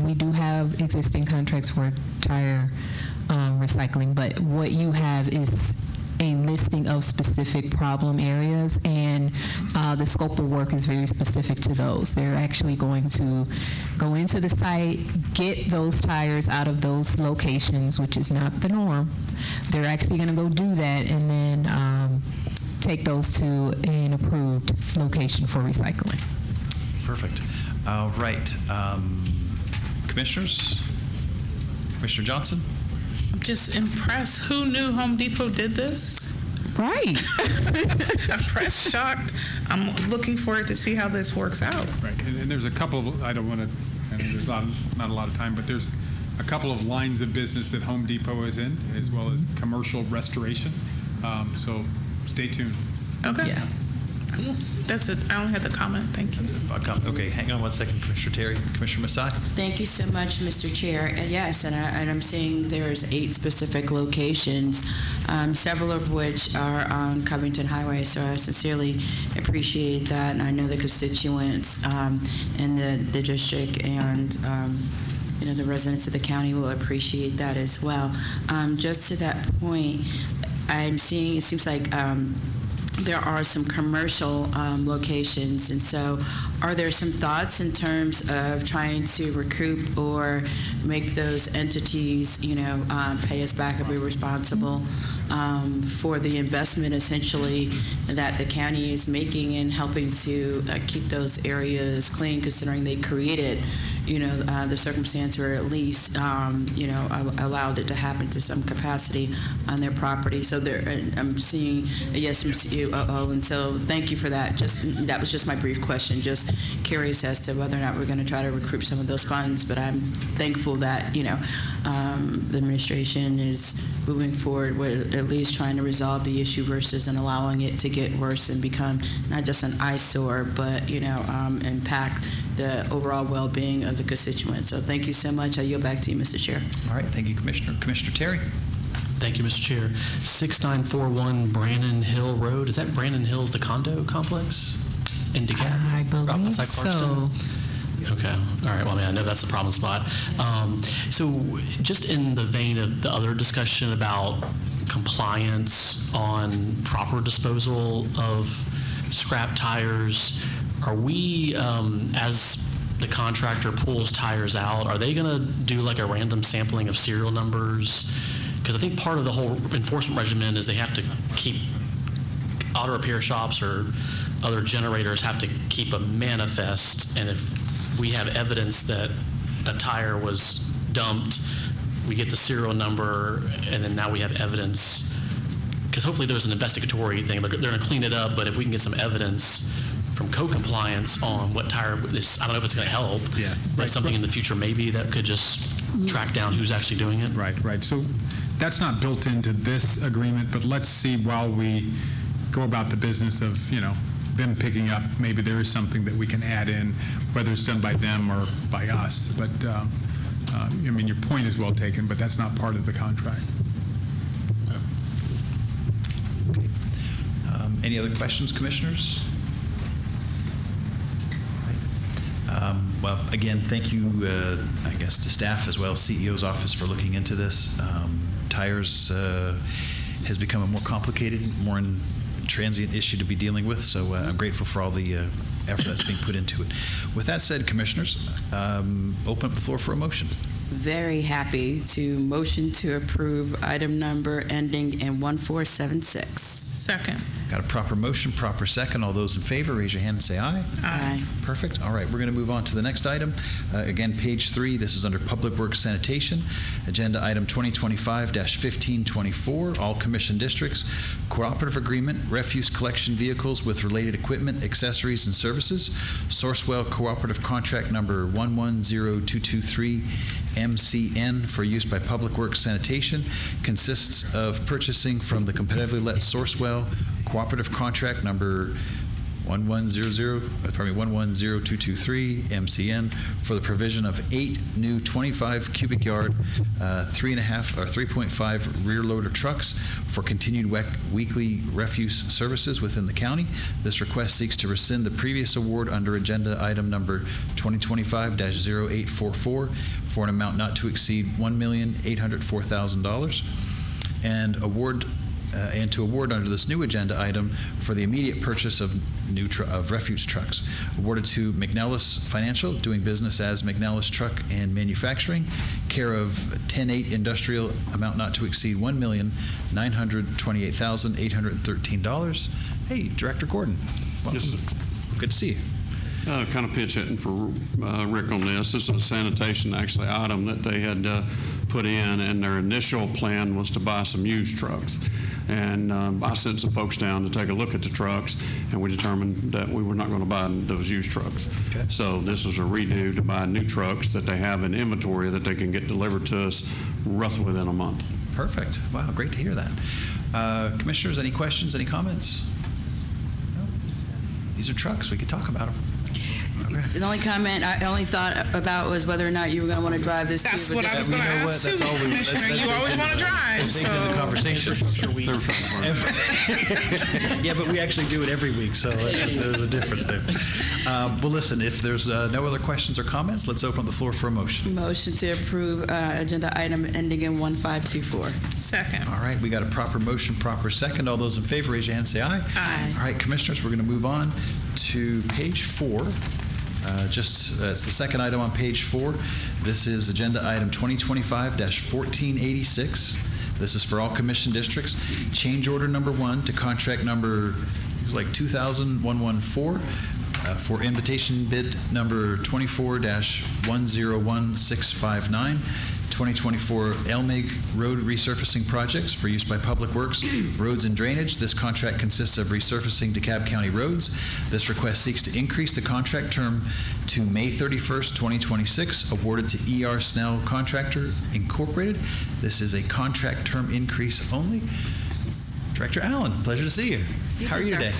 We do have existing contracts for tire recycling, but what you have is a listing of specific problem areas, and the scope of work is very specific to those. They're actually going to go into the site, get those tires out of those locations, which is not the norm. They're actually going to go do that and then take those to an approved location for recycling. Perfect. All right. Commissioners? Commissioner Johnson? I'm just impressed. Who knew Home Depot did this? Right. I'm impressed, shocked. I'm looking forward to see how this works out. Right, and there's a couple of, I don't want to, I know there's not a lot of time, but there's a couple of lines of business that Home Depot is in, as well as commercial restoration. So stay tuned. Okay. Yeah. That's it. I only had the comment. Thank you. Okay, hang on one second, Commissioner Terry. Commissioner Masai? Thank you so much, Mr. Chair. Yes, and I'm seeing there's 8 specific locations, several of which are on Covington Highway, so I sincerely appreciate that, and I know the constituents in the district and the residents of the county will appreciate that as well. Just to that point, I'm seeing, it seems like there are some commercial locations, and so are there some thoughts in terms of trying to recoup or make those entities, pay us back or be responsible for the investment essentially that the county is making in helping to keep those areas clean, considering they created, the circumstance where at least, allowed it to happen to some capacity on their property. So I'm seeing a yes from COO, and so thank you for that. That was just my brief question. Just curious as to whether or not we're going to try to recoup some of those funds, but I'm thankful that, the administration is moving forward with at least trying to resolve the issue versus and allowing it to get worse and become not just an eyesore, but, impact the overall well-being of the constituents. So thank you so much. I yield back to you, Mr. Chair. All right, thank you, Commissioner. Commissioner Terry? Thank you, Mr. Chair. 6941 Brannon Hill Road. Is that Brannon Hills, the condo complex in DeKalb? I believe Outside so. Clarkston? Okay. All right. Well, I know that's the problem spot. So just in the vein of the other discussion about compliance on proper disposal of scrap tires, are we, as the contractor pulls tires out, are they going to do like a random sampling of serial numbers? Because I think part of the whole enforcement regimen is they have to keep auto repair shops or other generators have to keep a manifest, and if we have evidence that a tire was dumped, we get the serial number, and then now we have evidence, because hopefully there's an investigatory thing. They're going to clean it up, but if we can get some evidence from code compliance on what tire this, I don't know if it's going to help, but right. something in the future maybe that could just track down who's actually doing it. Right. So that's not built into this agreement, but let's see while we go about the business of, them picking up, maybe there is something that we can add in, whether it's done by them or by us. But, your point is well taken, but that's not part of the contract. Okay. Any other questions, commissioners? Well, again, thank you, I guess, to staff as well, CEO's office, for looking into this. Tires has become a more complicated, more transient issue to be dealing with, so I'm grateful for all the effort that's being put into it. With that said, commissioners, open up the floor for a motion. Very happy to motion to approve item number ending in 1476. Second. Got a proper motion, proper second. All those in favor, raise your hand and say aye. Aye. Perfect. All right, we're going to move on to the next item. Again, page 3. This is under Public Works Sanitation. Agenda item 2025-1524. All commission districts. Cooperative agreement, refuse collection vehicles with related equipment, accessories, and services. Sourcewell Cooperative Contract number 110223. MCN for use by Public Works Sanitation consists of purchasing from the competitively let Sourcewell Cooperative Contract number 1102223 MCN for the provision of 8 new 25 cubic yard 3.5 or 3.5 rear loader trucks for continued weekly refuse services within the county. This request seeks to rescind the previous award under agenda item number 2025-0844 for an amount not to exceed $1,804,000 and to award under this new agenda item for the immediate purchase of refuse trucks. Awarded to McNellis Financial, doing business as McNellis Truck and Manufacturing, care of 10-8 Industrial, amount not to exceed $1,928,813. Hey, Director Gordon. Welcome. Yes, sir. Good to see you. Kind of pitch hitting for Rick on this. This is a sanitation actually item that they had put in, and their initial plan was to buy some used trucks. And I sent some folks down to take a look at the trucks, and we determined that we were not going to buy those used trucks. Okay. So this is a redo to buy new trucks that they have in inventory that they can get delivered to us roughly within a month. Perfect. Wow, great to hear that. Commissioners, any questions, any comments? No? These are trucks. We could talk about them. Okay. The only comment I only thought about was whether or not you were going to want to drive this That's too. what I was going to ask you, Commissioner. You always want to drive. It's baked into the conversation. Yeah, but we actually do it every week, so there's a difference there. Well, listen, if there's no other questions or comments, let's open the floor for a motion. Motion to approve agenda item ending in 1524. Second. All right, we got a proper motion, proper second. All those in favor, raise your hand and say aye. Aye. All right, commissioners, we're going to move on to page 4. It's the second item on page 4. This is agenda item 2025-1486. This is for all commission districts. Change order number 1 to contract number, it was like 2000-114 for invitation bid number 24-101659. 2024 Elmig Road resurfacing projects for use by Public Works, Roads and Drainage. This contract consists of resurfacing DeKalb County roads. This request seeks to increase the contract term to May 31st, 2026, awarded to ER Snell Contractor Incorporated. This is a contract term increase only. Director Allen, pleasure to see you. How are you today?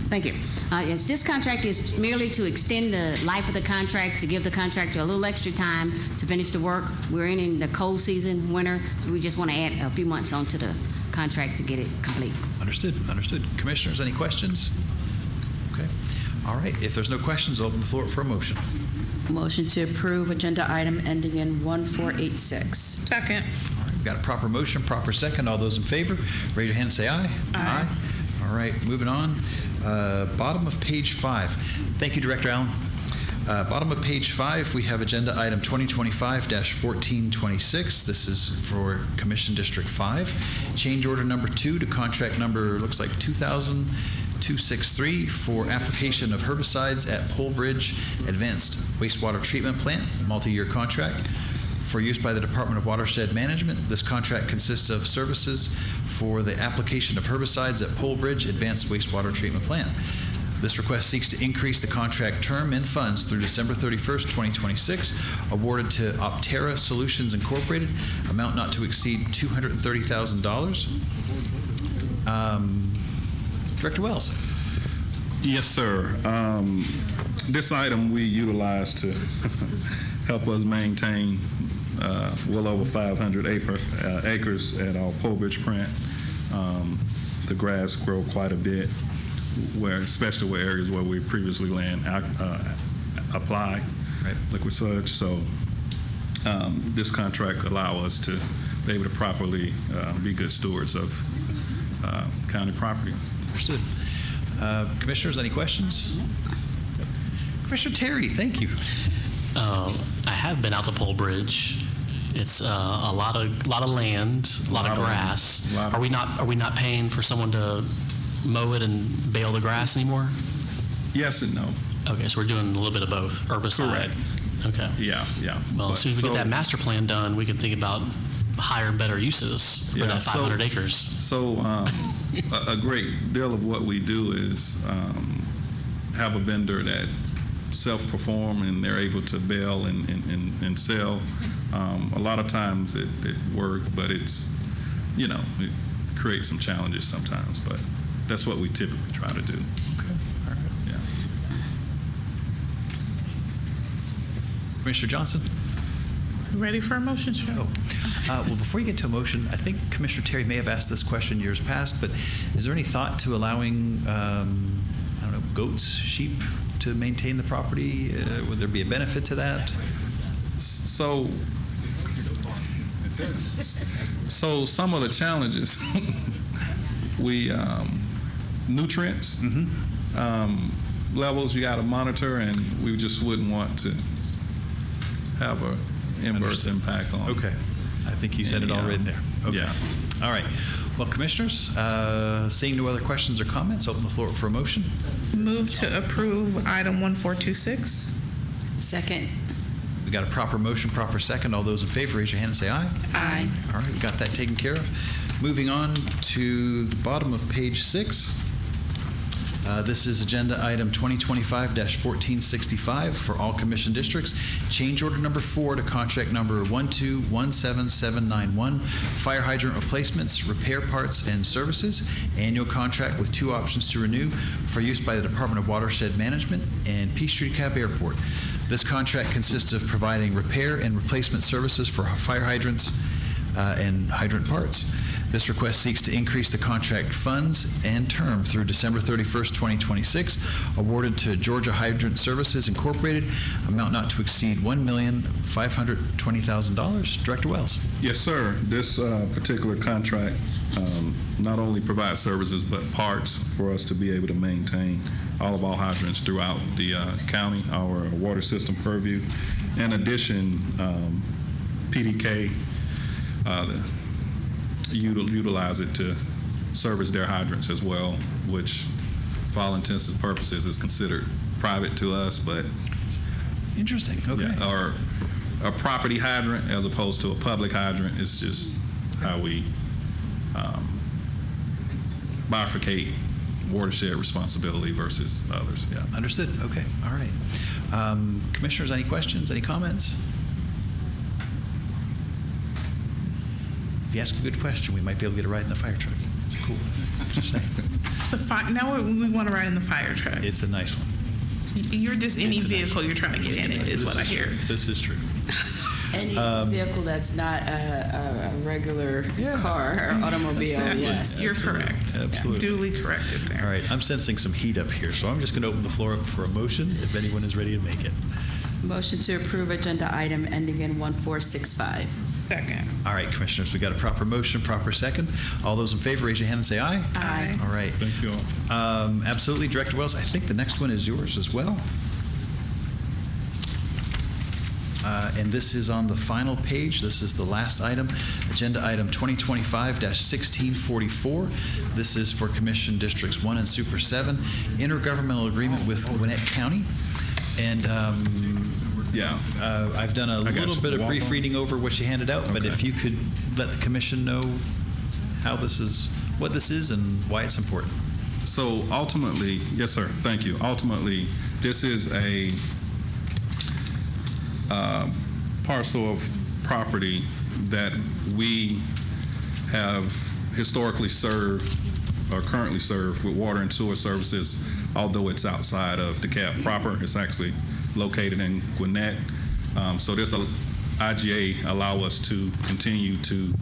Thank you. Yes, this contract is merely to extend the life of the contract, to give the contractor a little extra time to finish the work. We're in the cold season, winter, so we just want to add a few months onto the contract to get it complete. Understood. Commissioners, any questions? Okay. All right. If there's no questions, I'll open the floor for a motion. Motion to approve agenda item ending in 1486. Second. All right. We've got a proper motion, proper second. All those in favor, raise your hand and say aye. Aye. All right. Moving on. Bottom of page 5. Thank you, Director Allen. Bottom of page 5, we have agenda item 2025-1426. This is for Commission District 5. Change order number 2 to contract number, looks like 2000-263 for application of herbicides at Pole Bridge Advanced Wastewater Treatment Plant, multi-year contract for use by the Department of Watershed Management. This contract consists of services for the application of herbicides at Pole Bridge Advanced Wastewater Treatment Plant. This request seeks to increase the contract term and funds through December 31st, 2026, awarded to Optera Solutions Incorporated, amount not to exceed $230,000. Director Wells. Yes, sir. This item we utilize to help us maintain well over 500 acres at our Pole Bridge plant. The grass grow quite a bit, especially where areas where we previously apply liquid sludge. So this contract allow us to be able to properly be good stewards of county property. Understood. Commissioners, any questions? Commissioner Terry, thank you. I have been out to Pole Bridge. It's a lot of land, a lot of grass. Are we not paying for someone to mow it and bale the grass anymore? Yes and no. Okay, so we're doing a little bit of both. Herbicide. Correct. Okay. Yeah. Well, as soon as we get that master plan done, we can think about higher and better uses for that 500 acres. So a great deal of what we do is have a vendor that self-perform and they're able to bale and sell. A lot of times it works, but it creates some challenges sometimes, but that's what we typically try to do. Okay. All right. Yeah. Commissioner Johnson? Ready for a motion, Chair? Well, before you get to a motion, I think Commissioner Terry may have asked this question years past, but is there any thought to allowing, goats, sheep to maintain the property? Would there be a benefit to that? So some of the challenges, nutrients levels you got to monitor, and we just wouldn't want to have an inverse impact on. Okay. I think you said it all right there. Okay. Yeah. All right. Well, Commissioners, seeing no other questions or comments, open the floor for a motion. Move to approve item 1426. Second. We got a proper motion, proper second. All those in favor, raise your hand and say aye. Aye. All right, we got that taken care of. Moving on to the bottom of page 6. This is agenda item 2025-1465 for all commission districts. Change order number 4 to contract number 1217791, fire hydrant replacements, repair parts, and services. Annual contract with 2 options to renew for use by the Department of Watershed Management and Peachtree DeKalb Airport. This contract consists of providing repair and replacement services for fire hydrants and hydrant parts. This request seeks to increase the contract funds and term through December 31st, 2026, awarded to Georgia Hydrant Services Incorporated, amount not to exceed $1,520,000. Director Wells. Yes, sir. This particular contract not only provides services but parts for us to be able to maintain all of our hydrants throughout the county, our water system purview. In addition, PDK, utilize it to service their hydrants as well, which, for all intents and purposes, is considered private to us, but Interesting. Okay. yeah, or a property hydrant as opposed to a public hydrant. It's just how we bifurcate watershed responsibility versus others. Yeah. Understood. Okay. All right. Commissioners, any questions? Any comments? If you ask a good question, we might be able to get a ride in the fire truck. It's cool. Just saying. Now we want to ride in the fire truck. It's a nice one. You're just any It's a nice vehicle you're trying to get in it is what I hear. This is true. Any vehicle that's not a regular car or automobile, Exactly. yes. You're correct. Absolutely. Duly corrected there. All right. I'm sensing some heat up here, so I'm just going to open the floor up for a motion if anyone is ready to make it. Motion to approve agenda item ending in 1465. Second. All right, Commissioners, we got a proper motion, proper second. All those in favor, raise your hand and say aye. Aye. All right. Thank you all. Absolutely, Director Wells. I think the next one is yours as well. And this is on the final page. This is the last item, agenda item 2025-1644. This is for Commission Districts 1 and Super 7, intergovernmental agreement with Gwinnett County. And I've done a little bit of brief reading over what you handed out, but if you could let the commission know how this is, what this is, and why it's important. So ultimately, yes, sir. Thank you. Ultimately, this is a parcel of property that we have historically served or currently serve with water and sewer services, although it's outside of DeKalb proper. It's actually located in Gwinnett. So this IGA allow us to continue to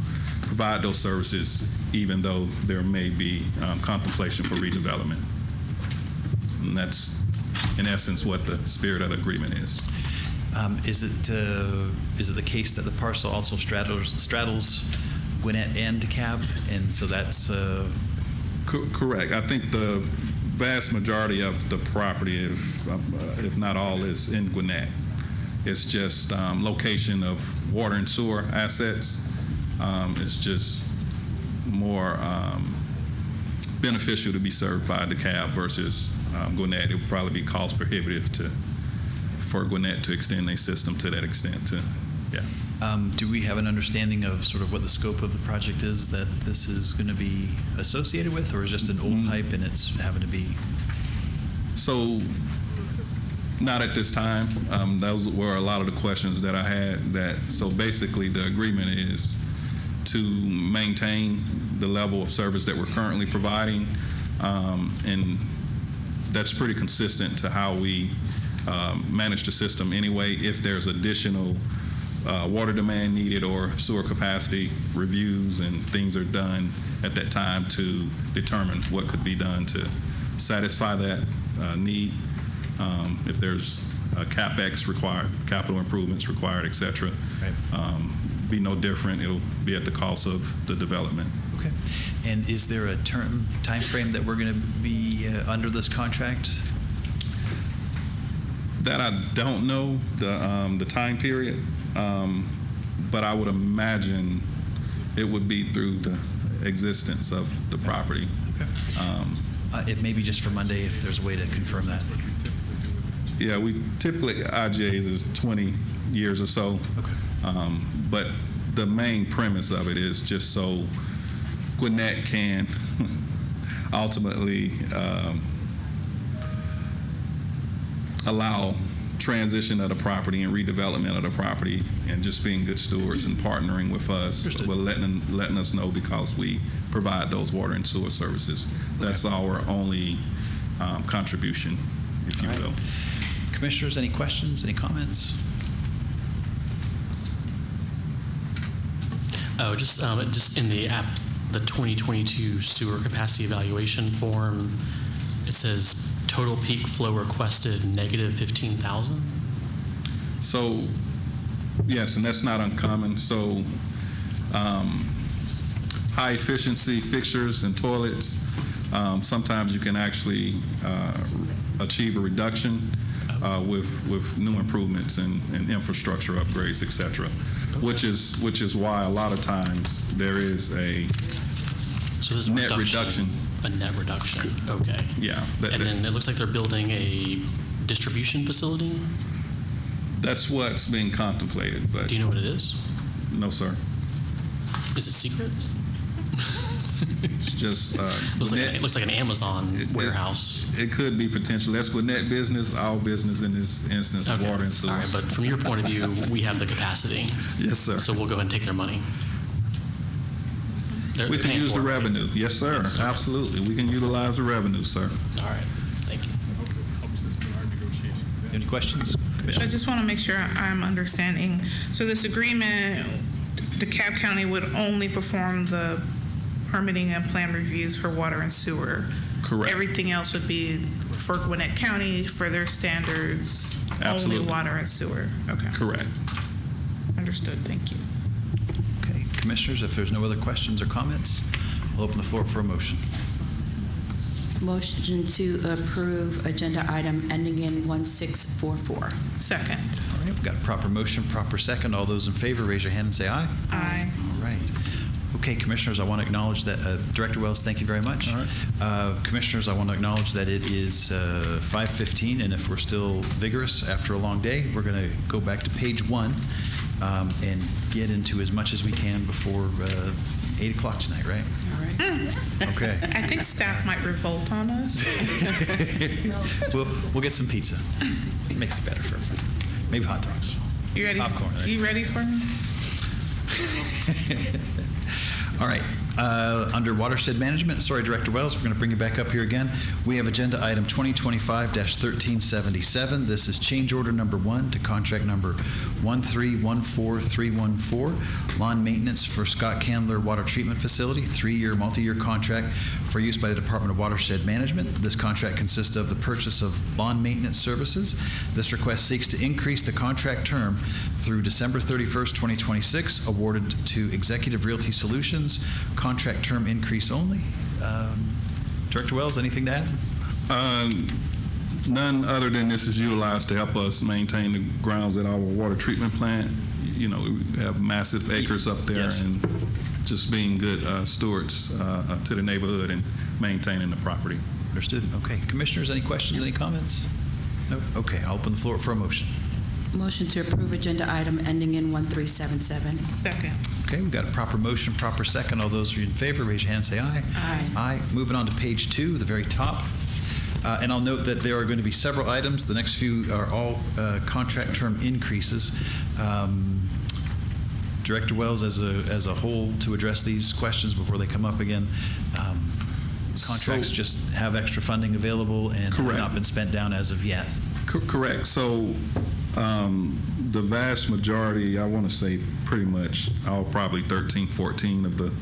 provide those services even though there may be contemplation for redevelopment. And that's, in essence, what the spirit of the agreement is. Is it the case that the parcel also straddles Gwinnett and DeKalb, and so that's correct? I think the vast majority of the property, if not all, is in Gwinnett. It's just location of water and sewer assets. It's just more beneficial to be served by DeKalb versus Gwinnett. It would probably be cost prohibitive for Gwinnett to extend their system to that extent. Do we have an understanding of sort of what the scope of the project is that this is going to be associated with, or is it just an old pipe and it's having to be? So, not at this time. Those were a lot of the questions that I had. So basically, the agreement is to maintain the level of service that we're currently providing, and that's pretty consistent to how we manage the system anyway. If there's additional water demand needed or sewer capacity reviews and things are done at that time to determine what could be done to satisfy that need. If there's CapEx required, capital improvements required, et cetera, be no different. It'll be at the cost of the development. Okay. And is there a time frame that we're going to be under this contract? That I don't know the time period, but I would imagine it would be through the existence of the property. Okay. It may be just for Monday if there's a way to confirm that. Yeah, we typically IGAs is 20 years or so. Okay. But the main premise of it is just so Gwinnett can ultimately allow transition of the property and redevelopment of the property, and just being good stewards and partnering with us, Understood. but letting us know because we provide those water and sewer services. That's our only contribution, if you will. Commissioners, any questions, any comments? Oh, just in the 2022 sewer capacity evaluation form, it says total peak flow requested negative 15,000. So, yes, and that's not uncommon. So, high efficiency fixtures and toilets, sometimes you can actually achieve a reduction. with new improvements and infrastructure upgrades, et cetera, which is why a lot of times there is a So this is net reduction. A net reduction, okay. Yeah. And then it looks like they're building a distribution facility? That's what's being contemplated, but Do you know what it is? no, sir. Is it secret? It's just It looks like an Amazon warehouse. It could be potentially. That's with net business, our business in this instance, Okay. water and sewer. All right, but from your point of view, we have the capacity. Yes, sir. So we'll go ahead and take their money. We can use the revenue. Yes, sir. Okay. Absolutely. We can utilize the revenue, sir. All right, thank you. Any questions? I just want to make sure I'm understanding. So this agreement, DeKalb County would only perform the permitting and plan reviews for water and sewer. Correct. Everything else would be for Gwinnett County for their standards, Absolutely. only water and sewer. Okay, Correct. understood. Thank you. Okay, commissioners, if there's no other questions or comments, I'll open the floor for a motion. Motion to approve agenda item ending in 1644. Second. All right, we've got a proper motion, proper second. All those in favor, raise your hand and say aye. Aye. All right. Okay, commissioners, I want to acknowledge that, Director Wells, thank you very much. All right. Commissioners, I want to acknowledge that it is 5:15, and if we're still vigorous after a long day, we're going to go back to page 1 and get into as much as we can before 8 o'clock tonight, right? All right. Okay. I think staff might revolt on us. We'll get some pizza. It makes it better for everyone. Maybe hot dogs. You ready? Popcorn, right? You ready for me? All right. Under Watershed Management, sorry, Director Wells, we're going to bring you back up here again. We have agenda item 2025-1377. This is change order number 1 to contract number 1314314, lawn maintenance for Scott Candler Water Treatment Facility, 3-year multi-year contract for use by the Department of Watershed Management. This contract consists of the purchase of lawn maintenance services. This request seeks to increase the contract term through December 31st, 2026, awarded to Executive Realty Solutions. Contract term increase only. Director Wells, anything to add? None other than this is utilized to help us maintain the grounds at our water treatment plant. You know, we have massive acres up there, Yes. and just being good stewards to the neighborhood and maintaining the property. Understood. Okay. Commissioners, any questions, any comments? No? Okay, I'll open the floor for a motion. Motion to approve agenda item ending in 1377. Second. Okay, we've got a proper motion, proper second. All those who are in favor, raise your hand, say aye. Aye. Aye. Moving on to page 2, the very top. And I'll note that there are going to be several items. The next few are all contract term increases. Director Wells, as a whole, to address these questions before they come up again, contracts just have extra funding available and have Correct. not been spent down as of yet. Correct. So the vast majority, I want to say pretty much all probably 13, 14 of the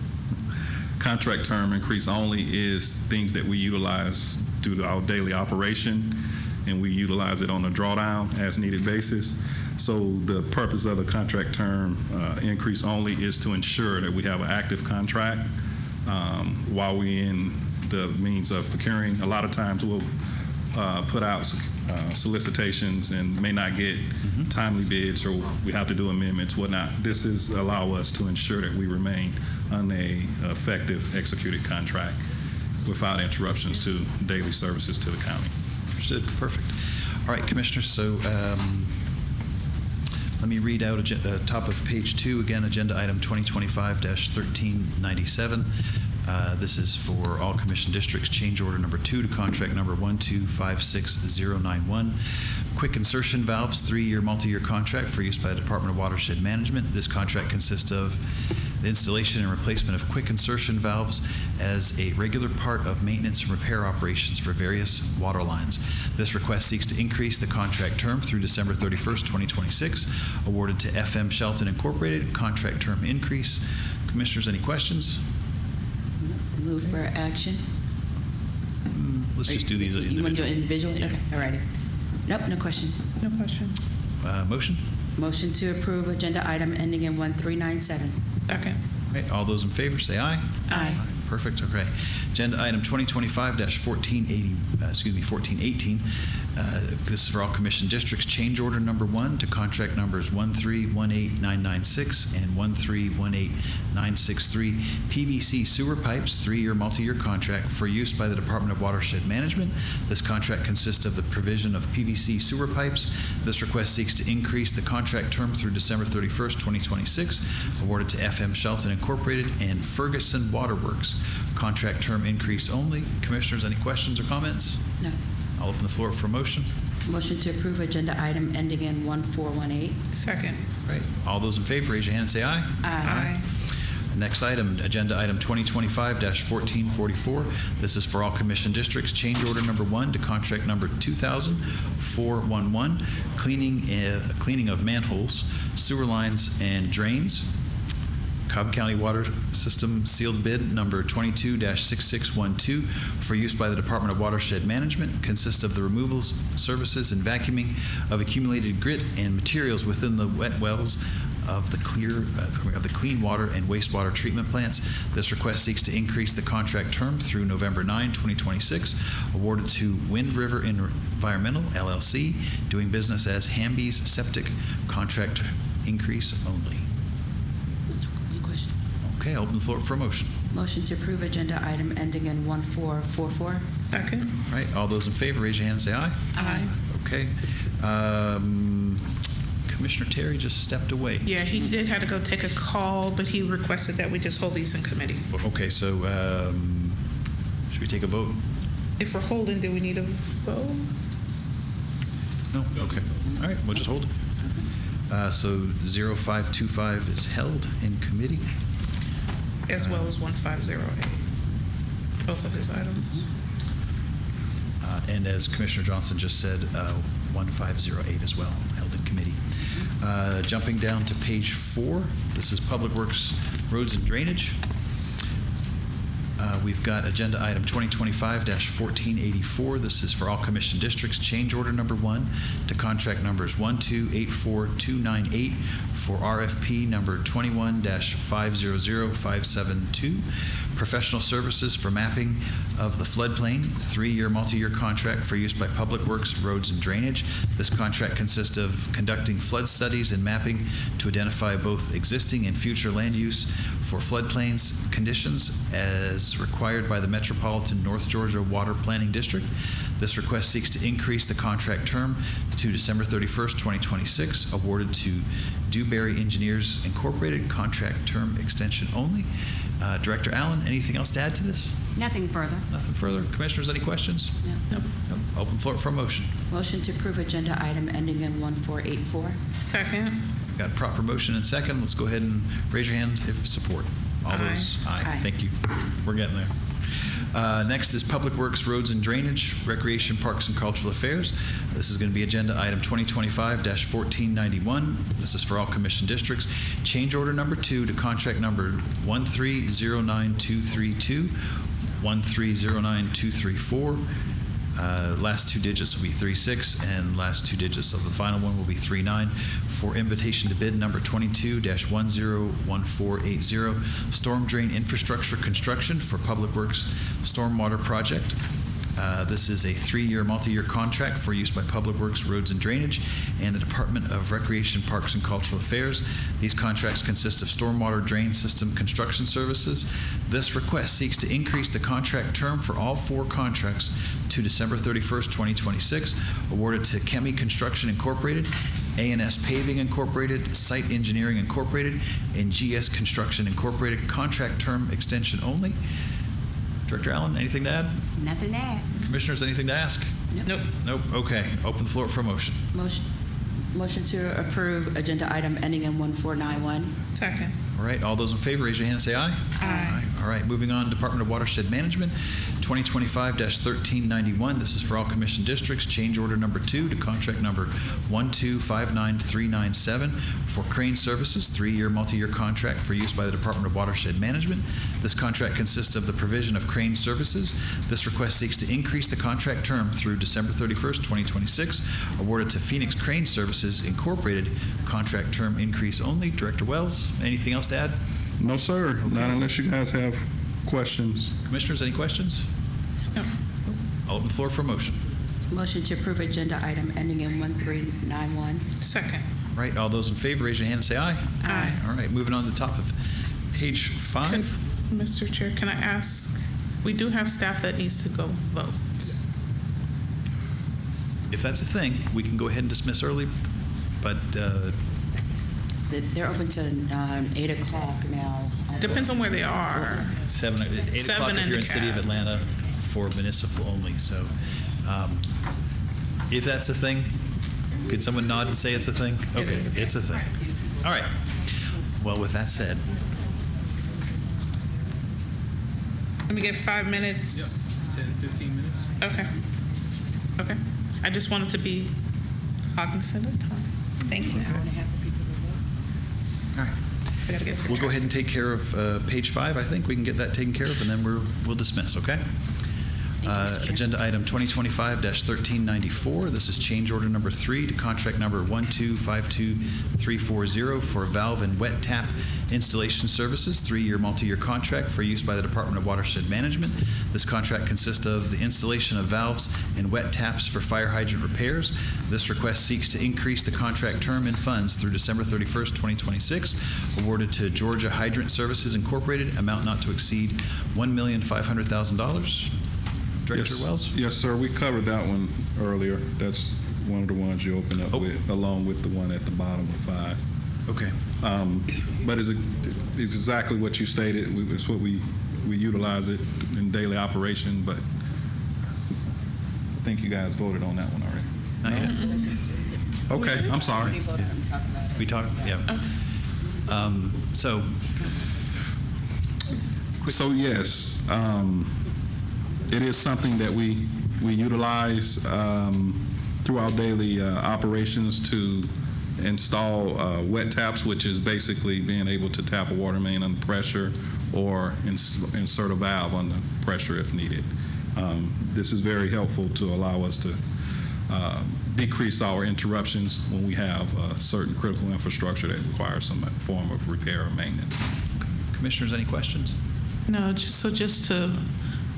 contract term increase only is things that we utilize due to our daily operation, and we utilize it on a drawdown as needed basis. So the purpose of the contract term increase only is to ensure that we have an active contract while we're in the means of procuring. A lot of times we'll put out solicitations and may not get timely bids, or we have to do amendments, whatnot. This is allow us to ensure that we remain on a effective executed contract without interruptions to daily services to the county. Understood. Perfect. All right, Commissioners, so let me read out top of page 2 again, agenda item 2025-1397. This is for all commission districts, change order number 2 to contract number 1256091. Quick insertion valves, 3-year multi-year contract for use by the Department of Watershed Management. This contract consists of the installation and replacement of quick insertion valves as a regular part of maintenance and repair operations for various water lines. This request seeks to increase the contract term through December 31st, 2026, awarded to FM Shelton Incorporated. Contract term increase. Commissioners, any questions? Move for action. Let's just do these You want to do it individually. individually? Okay, all righty. Nope, no question. No question. Motion? Motion to approve agenda item ending in 1397. Second. All right, all those in favor say aye. Aye. Perfect. Okay. Agenda item 2025-1418. This is for all commission districts. Change order number 1 to contract numbers 1318996 and 1318963 PVC sewer pipes, 3-year multi-year contract for use by the Department of Watershed Management. This contract consists of the provision of PVC sewer pipes. This request seeks to increase the contract term through December 31st, 2026, awarded to FM Shelton Incorporated and Ferguson Waterworks. Contract term increase only. Commissioners, any questions or comments? No. I'll open the floor for a motion. Motion to approve agenda item ending in 1418. Second. Right. All those in favor, raise your hand and say aye. Aye. Next item, agenda item 2025-1444. This is for all commission districts. Change order number 1 to contract number 2000-411, cleaning of manholes, sewer lines, and drains. DeKalb County Water System sealed bid number 22-6612 for use by the Department of Watershed Management consists of the removal services and vacuuming of accumulated grit and materials within the wet wells of the clean water and wastewater treatment plants. This request seeks to increase the contract term through November 9, 2026, awarded to Wind River Environmental, LLC, doing business as Hamby's Septic, contract increase only. Okay, I'll open the floor for a motion. Motion to approve agenda item ending in 1444. Second. All right, all those in favor, raise your hand and say aye. Aye. Okay. Commissioner Terry just stepped away. Yeah, he did have to go take a call, but he requested that we just hold these in committee. Okay, so should we take a vote? If we're holding, do we need a vote? No? Okay. All right, we'll just hold it. So 0525 is held in committee. As well as 1508. Both of his items. And as Commissioner Johnson just said, 1508 as well, held in committee. Jumping down to page 4, this is Public Works, Roads and Drainage. We've got agenda item 2025-1484. This is for all commission districts. Change order number 1 to contract numbers 1284298 for RFP number 21-500572. Professional services for mapping of the floodplain, 3-year multi-year contract for use by Public Works, Roads and Drainage. This contract consists of conducting flood studies and mapping to identify both existing and future land use for floodplains conditions as required by the Metropolitan North Georgia Water Planning District. This request seeks to increase the contract term to December 31st, 2026, awarded to Dewberry Engineers Incorporated, contract term extension only. Director Allen, anything else to add to this? Nothing further. Nothing further. Commissioners, any questions? No. Nope. Open floor for a motion. Motion to approve agenda item ending in 1484. Second. Got a proper motion and second. Let's go ahead and raise your hands if support. All those, aye. Aye. Thank you. We're getting there. Next is Public Works, Roads and Drainage, Recreation, Parks and Cultural Affairs. This is going to be agenda item 2025-1491. This is for all commission districts. Change order number 2 to contract number 1309232, 1309234. Last 2 digits will be 36, and last 2 digits of the final one will be 39 for invitation to bid number 22-101480, storm drain infrastructure construction for Public Works Stormwater Project. This is a 3-year multi-year contract for use by Public Works, Roads and Drainage, and the Department of Recreation, Parks and Cultural Affairs. These contracts consist of stormwater drain system construction services. This request seeks to increase the contract term for all 4 contracts to December 31st, 2026, awarded to Chemi Construction Incorporated, A&S Paving Incorporated, Site Engineering Incorporated, and GS Construction Incorporated, contract term extension only. Director Allen, anything to add? Nothing to add. Commissioners, anything to ask? Nope. Nope. Okay. Open the floor for a motion. Motion to approve agenda item ending in 1491. Second. All right. All those in favor, raise your hand and say aye. Aye. All right. Moving on, Department of Watershed Management, 2025-1391. This is for all commission districts. Change order number 2 to contract number 1259397 for crane services, 3-year multi-year contract for use by the Department of Watershed Management. This contract consists of the provision of crane services. This request seeks to increase the contract term through December 31st, 2026, awarded to Phoenix Crane Services Incorporated, contract term increase only. Director Wells, anything else to add? No, sir. Not unless you guys have questions. Commissioners, any questions? No. I'll open the floor for a motion. Motion to approve agenda item ending in 1391. Second. All right, all those in favor, raise your hand and say aye. Aye. All right, moving on to the top of page 5. Mr. Chair, can I ask, we do have staff that needs to go vote. If that's a thing, we can go ahead and dismiss early, but They're open to 8 o'clock now. Depends on where they are. 8 7 o'clock if in you're in City of DeKalb. Atlanta for municipal only. So if that's a thing, could someone nod and say it's a thing? Okay, it's a thing. All right. Well, with that said. Let me get 5 minutes. 10, 15 minutes. Okay. Okay. I just wanted to be cognizant of time. Thank you. All right. I gotta get to the We'll go track. ahead and take care of page 5. I think we can get that taken care of, and then we'll dismiss, okay? Agenda item 2025-1394. This is change order number 3 to contract number 1252340 for valve and wet tap installation services, 3-year multi-year contract for use by the Department of Watershed Management. This contract consists of the installation of valves and wet taps for fire hydrant repairs. This request seeks to increase the contract term and funds through December 31st, 2026, awarded to Georgia Hydrant Services Incorporated, amount not to exceed $1,500,000. Director Wells? Yes, sir. We covered that one earlier. That's one of the ones you opened up with, along with the one at the bottom of 5. Okay. But it's exactly what you stated. It's what we utilize it in daily operation, but I think you guys voted on that one already. Not yet. Okay, I'm sorry. We talked, yeah. So yes, it is something that we utilize through our daily operations to install wet taps, which is basically being able to tap a water main under pressure or insert a valve under pressure if needed. This is very helpful to allow us to decrease our interruptions when we have certain critical infrastructure that requires some form of repair or maintenance. Commissioners, any questions? No, just to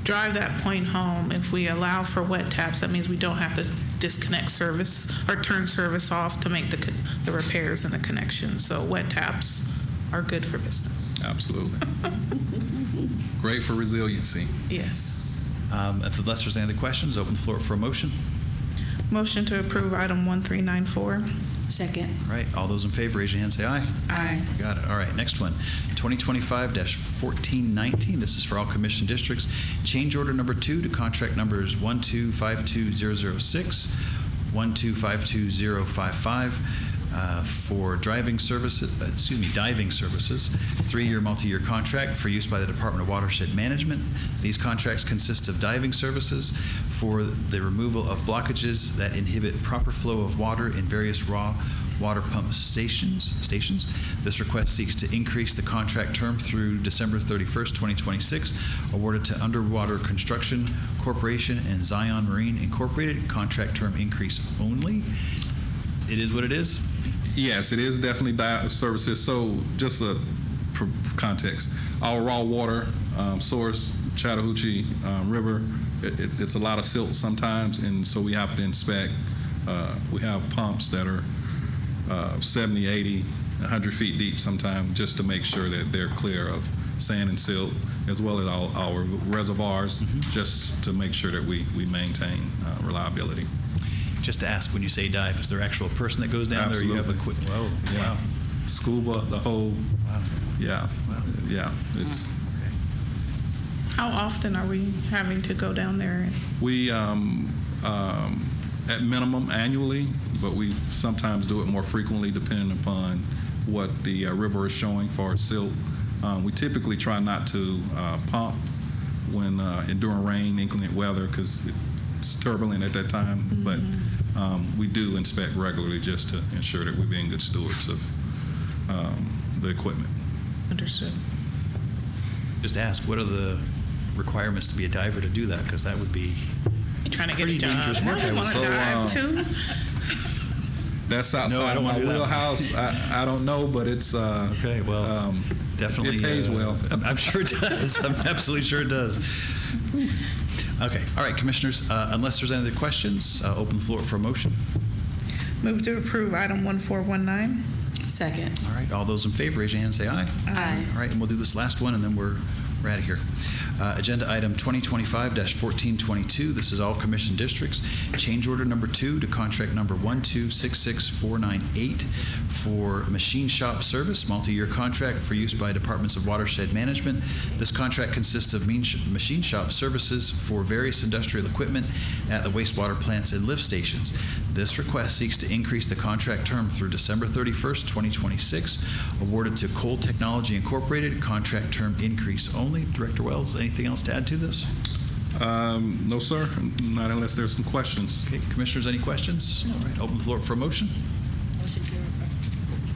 drive that point home, if we allow for wet taps, that means we don't have to disconnect service or turn service off to make the repairs and the connections. So wet taps are good for business. Absolutely. Great for resiliency. Yes. If there's any other questions, open the floor for a motion. Motion to approve item 1394. Second. All right, all those in favor, raise your hand, say aye. Aye. Got it. All right, next one, 2025-1419. This is for all commission districts. Change order number 2 to contract numbers 1252006, 1252055 for diving services, 3-year multi-year contract for use by the Department of Watershed Management. These contracts consist of diving services for the removal of blockages that inhibit proper flow of water in various raw water pump stations. This request seeks to increase the contract term through December 31st, 2026, awarded to Underwater Construction Corporation and Zion Marine Incorporated. Contract term increase only. It is what it is. Yes, it is definitely dive services. So just for context, our raw water source, Chattahoochee River, it's a lot of silt sometimes, and so we have to inspect. We have pumps that are 70, 80, 100 feet deep sometimes, just to make sure that they're clear of sand and silt, as well as our reservoirs, just to make sure that we maintain reliability. Just to ask, when you say dive, is there an actual person that goes down there? Or you have equipment? Whoa, Yeah. wow. Scuba, the whole, Wow. yeah, Wow. yeah. It's How often are we having to go down there? we at minimum annually, but we sometimes do it more frequently depending upon what the river is showing for silt. We typically try not to pump when during rain, inclement weather, because it's turbulent at that time. But we do inspect regularly just to ensure that we're being good stewards of the equipment. Understood. Just ask, what are the requirements to be a diver to do that? Because that would be You trying to get pretty a job? dangerous work, I I would want to say. dive too. That's No, I outside don't of my wanna do that. wheelhouse. I don't know, but it's okay. Well, definitely it pays well. I'm sure it does. I'm absolutely sure it does. Okay. All right, Commissioners, unless there's any other questions, open the floor for a motion. Move to approve item 1419. Second. All right, all those in favor, raise your hand and say aye. Aye. All right, and we'll do this last one, and then we're out of here. Agenda item 2025-1422. This is all commission districts. Change order number 2 to contract number 1266498 for machine shop service, multi-year contract for use by departments of watershed management. This contract consists of machine shop services for various industrial equipment at the wastewater plants and lift stations. This request seeks to increase the contract term through December 31st, 2026. Awarded to Cole Technology Incorporated. Contract term increase only. Director Wells, anything else to add to this? No, sir, not unless there's some questions. Okay, Commissioners, any questions? All right, open the floor for a motion.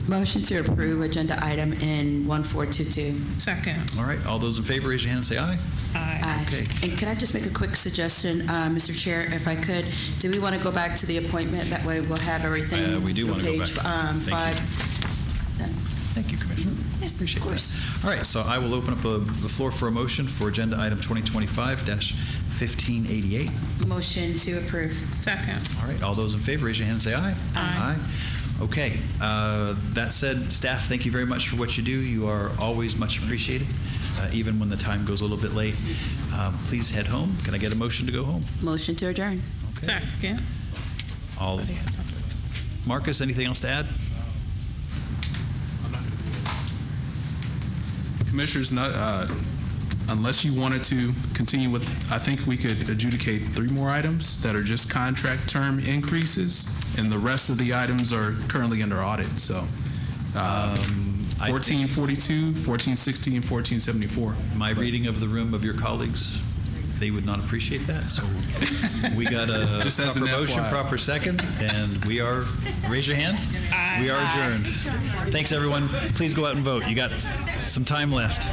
Motion to approve agenda item in 1422. Second. All right, all those in favor, raise your hand and say aye. Aye. Okay. And can I just make a quick suggestion, Mr. Chair, if I could? Do we want to go back to the appointment? That way we'll have everything. We do want to go page, back. Thank 5. Done. Thank you, Commissioner. Yes, Appreciate of course. that. All right, so I will open up the floor for a motion for agenda item 2025-1588. Motion to approve. Second. All right, all those in favor, raise your hand and say aye. Aye. Okay, that said, staff, thank you very much for what you do. You are always much appreciated, even when the time goes a little bit late. Please head home. Can I get a motion to go home? Motion to adjourn. Okay. Second. All. Marcus, anything else to add? Commissioners, unless you wanted to continue with, I think we could adjudicate 3 more items that are just contract term increases, and the rest of the items are currently under audit. So 1442, 1460, and 1474. My reading of the room of your colleagues, they would not appreciate that. So we got a Just as proper an motion, FYI. proper second, and we are, raise your hand. Aye. We are adjourned. Thanks, everyone. Please go out and vote. You got some time left.